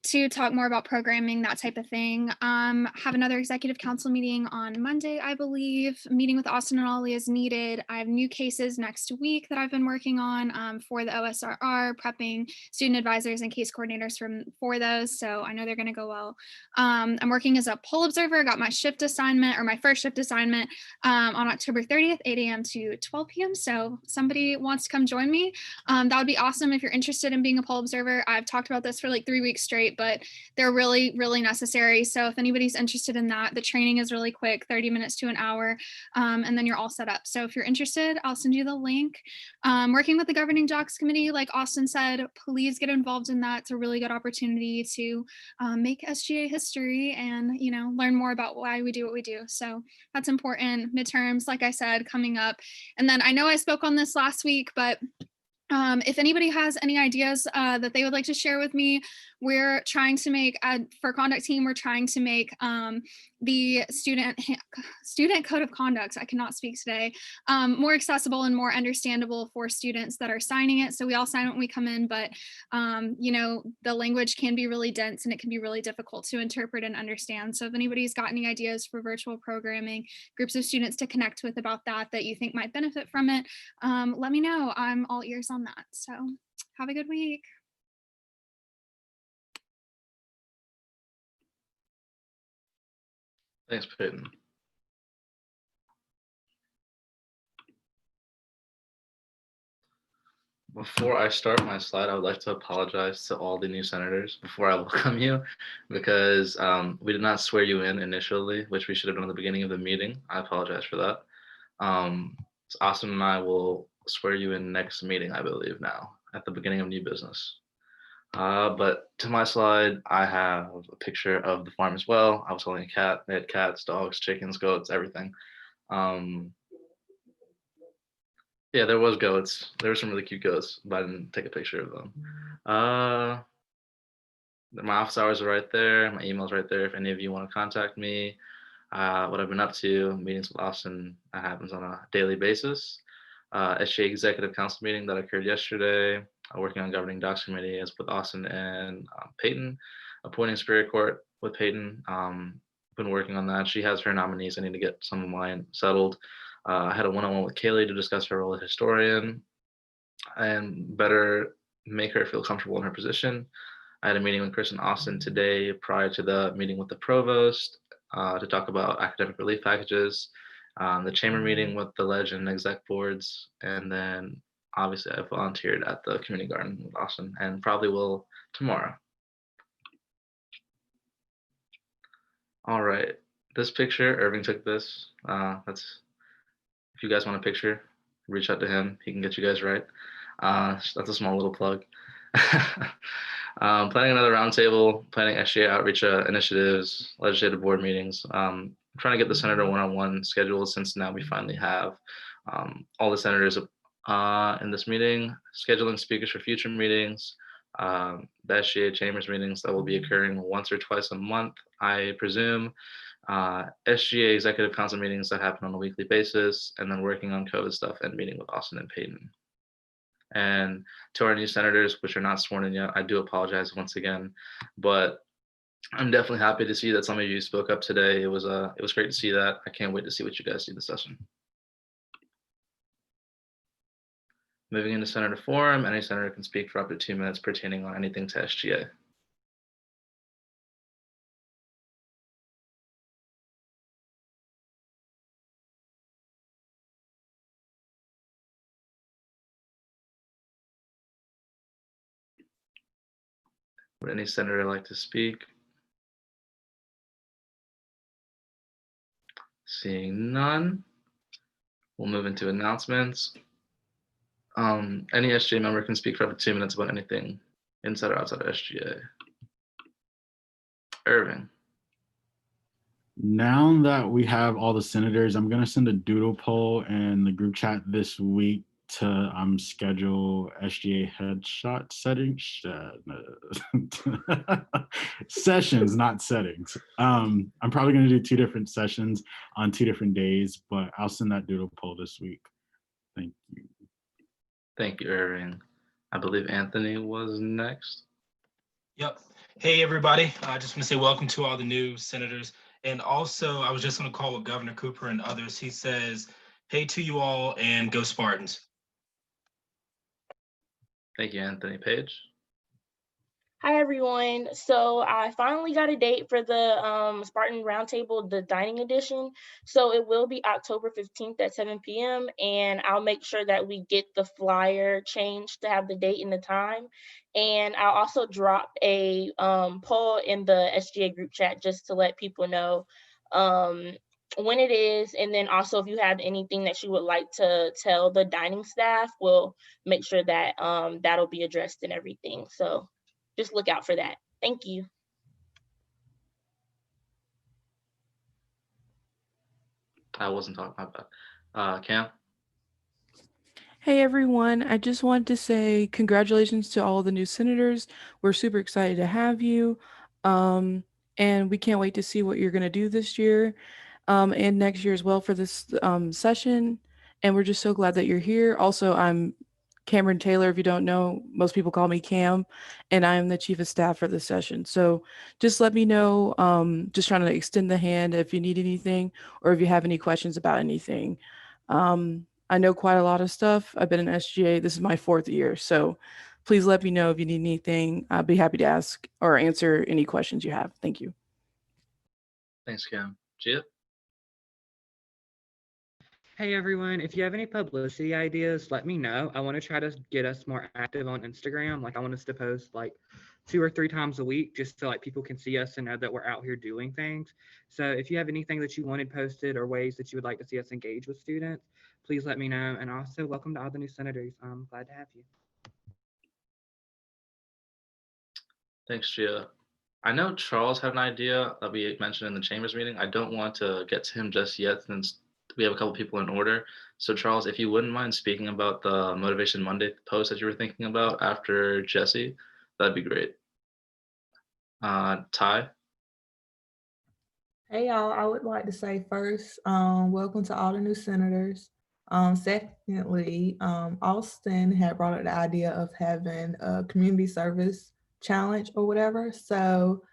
to talk more about programming, that type of thing. Have another executive council meeting on Monday, I believe. Meeting with Austin and Ollie is needed. I have new cases next week that I've been working on for the OSRR, prepping student advisors and case coordinators for those. So I know they're going to go well. I'm working as a poll observer. I got my shift assignment or my first shift assignment on October 30th, 8 a.m. to 12 p.m. So somebody wants to come join me. That would be awesome if you're interested in being a poll observer. I've talked about this for like 3 weeks straight, but they're really, really necessary. So if anybody's interested in that, the training is really quick, 30 minutes to an hour, and then you're all set up. So if you're interested, I'll send you the link. Working with the governing JOCS committee, like Austin said, please get involved in that. It's a really good opportunity to make SGA history and, you know, learn more about why we do what we do. So that's important. Midterms, like I said, coming up. And then I know I spoke on this last week, but if anybody has any ideas that they would like to share with me, we're trying to make, for conduct team, we're trying to make the student code of conduct, I cannot speak today, more accessible and more understandable for students that are signing it. So we all sign it when we come in, but you know, the language can be really dense and it can be really difficult to interpret and understand. So if anybody's got any ideas for virtual programming, groups of students to connect with about that you think might benefit from it, let me know. I'm all ears on that. So have a good week. Thanks, Peyton. Before I start my slide, I would like to apologize to all the new senators before I welcome you, because we did not swear you in initially, which we should have done at the beginning of the meeting. I apologize for that. So Austin and I will swear you in next meeting, I believe now, at the beginning of new business. But to my slide, I have a picture of the farm as well. I was holding a cat. They had cats, dogs, chickens, goats, everything. Yeah, there was goats. There were some really cute goats, but I didn't take a picture of them. My office hours are right there. My email's right there. If any of you want to contact me, what I've been up to, meetings with Austin, that happens on a daily basis. SGA Executive Council meeting that occurred yesterday. Working on governing docs committee is with Austin and Peyton. Appointing Superior Court with Peyton. Been working on that. She has her nominees. I need to get some of mine settled. I had a one-on-one with Kaylee to discuss her role as historian and better make her feel comfortable in her position. I had a meeting with Chris and Austin today prior to the meeting with the provost to talk about academic relief packages, the chamber meeting with the Ledge and exec boards, and then obviously I volunteered at the community garden with Austin and probably will tomorrow. All right, this picture, Irving took this. That's, if you guys want a picture, reach out to him. He can get you guys right. That's a small little plug. Planning another roundtable, planning SGA outreach initiatives, legislative board meetings. Trying to get the senator one-on-one scheduled since now we finally have all the senators in this meeting, scheduling speakers for future meetings, the SGA chambers meetings that will be occurring once or twice a month, I presume, SGA executive council meetings that happen on a weekly basis, and then working on COVID stuff and meeting with Austin and Peyton. And to our new senators, which are not sworn in yet, I do apologize once again, but I'm definitely happy to see that some of you spoke up today. It was great to see that. I can't wait to see what you guys do this session. Moving into Senator Forum, any senator can speak for up to 2 minutes pertaining on anything to SGA. Would any senator like to speak? Seeing none, we'll move into announcements. Any SGA member can speak for up to 2 minutes about anything inside or outside of SGA. Irving. Now that we have all the senators, I'm going to send a doodle poll in the group chat this week to schedule SGA headshot settings. Sessions, not settings. I'm probably going to do 2 different sessions on 2 different days, but I'll send that doodle poll this week. Thank you. Thank you, Irving. I believe Anthony was next. Yep. Hey, everybody. I just want to say welcome to all the new senators. And also, I was just on a call with Governor Cooper and others. He says, hey to you all and go Spartans. Thank you, Anthony. Page. Hi, everyone. So I finally got a date for the Spartan Roundtable, the dining edition. So it will be October 15th at 7 p.m. And I'll make sure that we get the flyer changed to have the date and the time. And I'll also drop a poll in the SGA group chat just to let people know when it is. And then also, if you have anything that you would like to tell the dining staff, we'll make sure that that'll be addressed and everything. So just look out for that. Thank you. I wasn't talking about that. Cam? Hey everyone, I just wanted to say congratulations to all the new senators. We're super excited to have you. And we can't wait to see what you're going to do this year and next year as well for this session. And we're just so glad that you're here. Also, I'm Cameron Taylor. If you don't know, most people call me Cam, and I am the chief of staff for this session. So just let me know, just trying to extend the hand if you need anything or if you have any questions about anything. I know quite a lot of stuff. I've been in SGA. This is my 4th year. So please let me know if you need anything. I'll be happy to ask or answer any questions you have. Thank you. Thanks, Cam. Gia? Hey everyone, if you have any publicity ideas, let me know. I want to try to get us more active on Instagram. Like I want us to post like 2 or 3 times a week just so like people can see us and know that we're out here doing things. So if you have anything that you wanted posted or ways that you would like to see us engage with students, please let me know. And also welcome to all the new senators. I'm glad to have you. Thanks, Gia. I know Charles had an idea that we mentioned in the chambers meeting. I don't want to get to him just yet since we have a couple people in order. So Charles, if you wouldn't mind speaking about the Motivation Monday post that you were thinking about after Jesse, that'd be great. Ty? Hey y'all, I would like to say first, welcome to all the new senators. Secondly, Austin had brought up the idea of having a community service challenge or whatever. So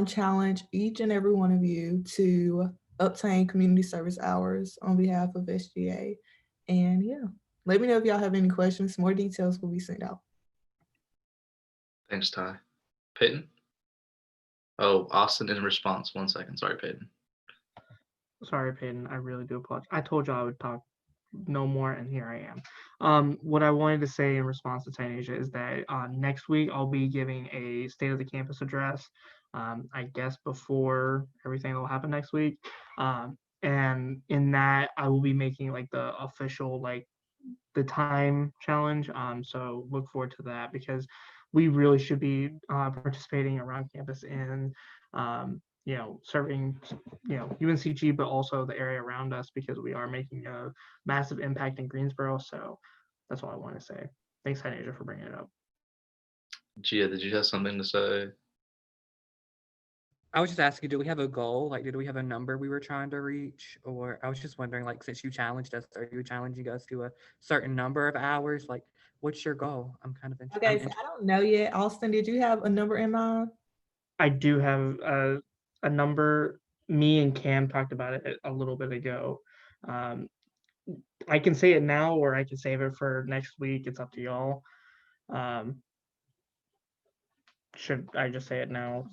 challenge each and every one of you to obtain community service hours on behalf of SGA. And yeah, let me know if y'all have any questions. More details will be sent out. Thanks, Ty. Peyton? Oh, Austin in response. 1 second. Sorry, Peyton. Sorry, Peyton. I really do apologize. I told you I would talk no more, and here I am. What I wanted to say in response to Tynasia is that next week I'll be giving a state of the campus address, I guess before everything that will happen next week. And in that, I will be making like the official, like the time challenge. So look forward to that, because we really should be participating around campus in, serving, UNCG, but also the area around us, because we are making a massive impact in Greensboro. So that's all I want to say. Thanks, Hynasia, for bringing it up. Gia, did you have something to say? I was just asking, do we have a goal? Like, did we have a number we were trying to reach? Or I was just wondering, like, since you challenged us, are you challenging us to a certain number of hours? Like, what's your goal? I'm kind of interested. Okay, so I don't know yet. Austin, did you have a number in mind? I do have a number. Me and Cam talked about it a little bit ago. I can say it now, or I can save it for next week. It's up to y'all. Should I just say it now,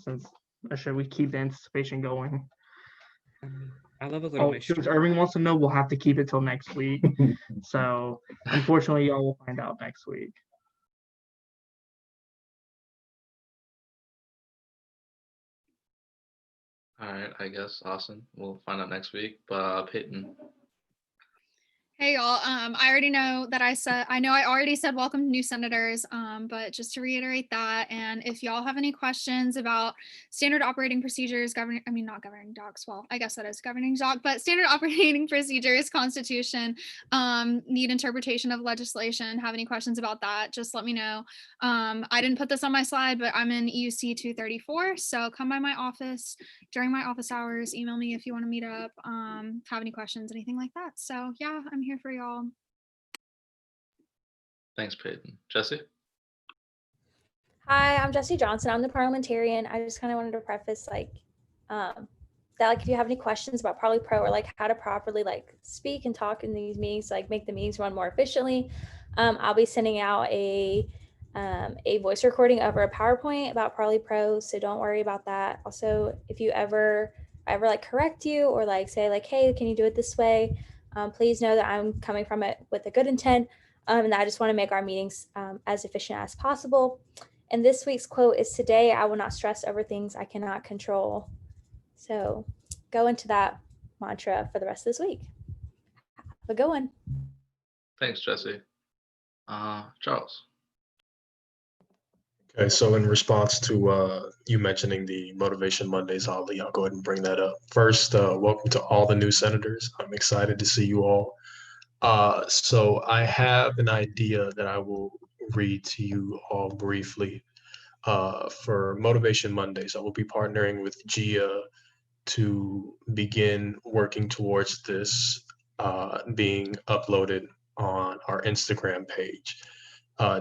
or should we keep the anticipation going? I love a little mystery. Since Irving wants to know, we'll have to keep it till next week. So unfortunately, y'all will find out next week. All right, I guess, Austin. We'll find out next week. But Peyton. Hey y'all, I already know that I already said welcome to new senators, but just to reiterate that, and if y'all have any questions about standard operating procedures, not governing docs, well, I guess that is governing doc, but standard operating procedures, constitution, need interpretation of legislation, have any questions about that, just let me know. I didn't put this on my slide, but I'm in EUC 234, so come by my office during my office hours, email me if you want to meet up, have any questions, anything like that. So yeah, I'm here for y'all. Thanks, Peyton. Jesse? Hi, I'm Jessie Johnson. I'm the parliamentarian. I just kind of wanted to preface that if you have any questions about Parley Pro or like how to properly like speak and talk in these meetings, like make the meetings run more efficiently, I'll be sending out a voice recording over a PowerPoint about Parley Pro, so don't worry about that. Also, if you ever like correct you or like say like, hey, can you do it this way? Please know that I'm coming from it with a good intent, and I just want to make our meetings as efficient as possible. And this week's quote is, "Today I will not stress over things I cannot control." So go into that mantra for the rest of this week. Have a good one. Thanks, Jesse. Charles? Okay, so in response to you mentioning the Motivation Mondays, I'll go ahead and bring that up. First, welcome to all the new senators. I'm excited to see you all. So I have an idea that I will read to you all briefly. For Motivation Mondays, I will be partnering with Gia to begin working towards this being uploaded on our Instagram page.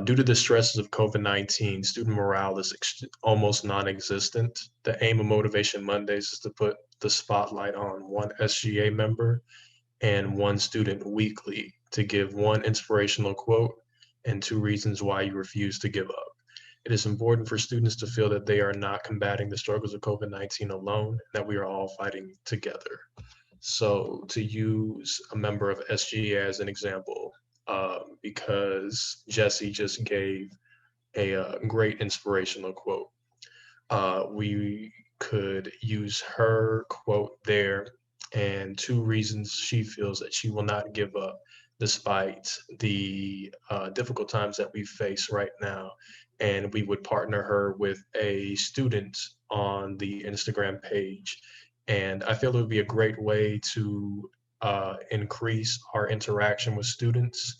Due to the stresses of COVID-19, student morale is almost non-existent. The aim of Motivation Mondays is to put the spotlight on one SGA member and one student weekly to give one inspirational quote and 2 reasons why you refuse to give up. It is important for students to feel that they are not combating the struggles of COVID-19 alone, and that we are all fighting together. So to use a member of SGA as an example, because Jesse just gave a great inspirational quote. We could use her quote there and 2 reasons she feels that she will not give up despite the difficult times that we face right now. And we would partner her with a student on the Instagram page. And I feel it would be a great way to increase our interaction with students.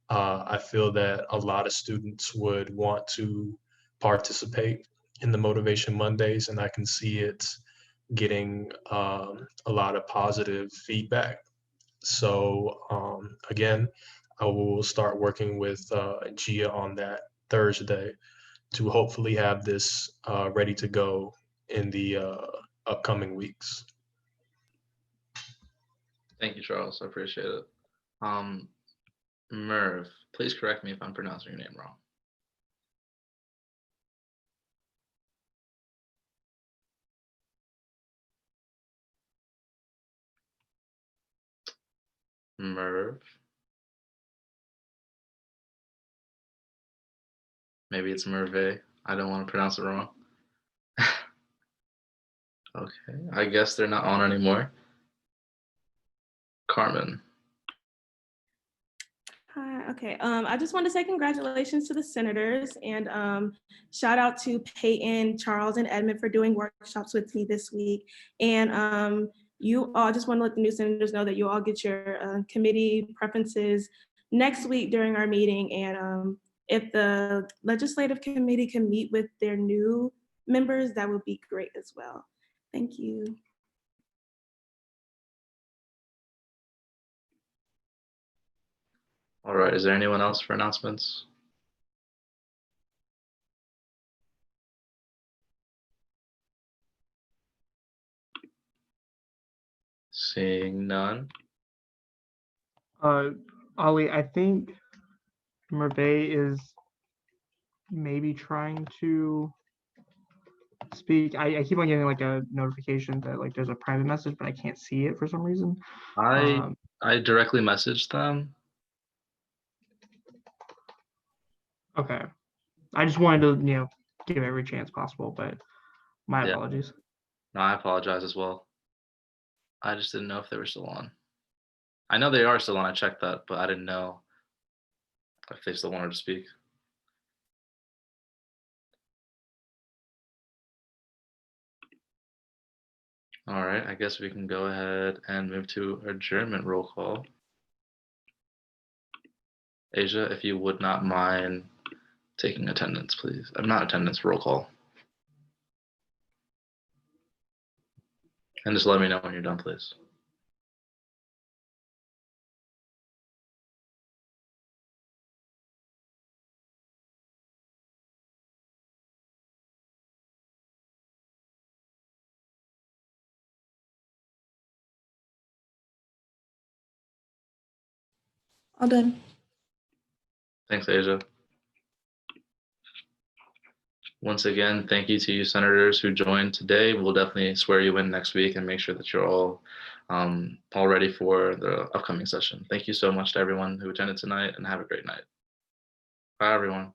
I feel that a lot of students would want to participate in the Motivation Mondays, and I can see it getting a lot of positive feedback. So again, I will start working with Gia on that Thursday to hopefully have this ready to go in the upcoming weeks. Thank you, Charles. I appreciate it. Merv, please correct me if I'm pronouncing your name wrong. Merv. Maybe it's Merve. I don't want to pronounce it wrong. Okay, I guess they're not on anymore. Carmen. Hi, okay. I just want to say congratulations to the senators and shout out to Peyton, Charles, and Edmund for doing workshops with me this week. And you all, just want to let the new senators know that you all get your committee preferences next week during our meeting. And if the legislative committee can meet with their new members, that would be great as well. Thank you. All right, is there anyone else for announcements? Seeing none. Ollie, I think Merve is maybe trying to speak. I keep on getting like a notification that like there's a private message, but I can't see it for some reason. I directly messaged them. Okay. I just wanted to, give every chance possible, but my apologies. No, I apologize as well. I just didn't know if they were still on. I know they are still on. I checked that, but I didn't know if they still wanted to speak. All right, I guess we can go ahead and move to adjournment roll call. Asia, if you would not mind taking attendance, please. Not attendance, roll call. And just let me know when you're done, please. All done. Thanks, Asia. Once again, thank you to you senators who joined today. We'll definitely swear you in next week and make sure that you're all ready for the upcoming session. Thank you so much to everyone who attended tonight and have a great night. Bye, everyone.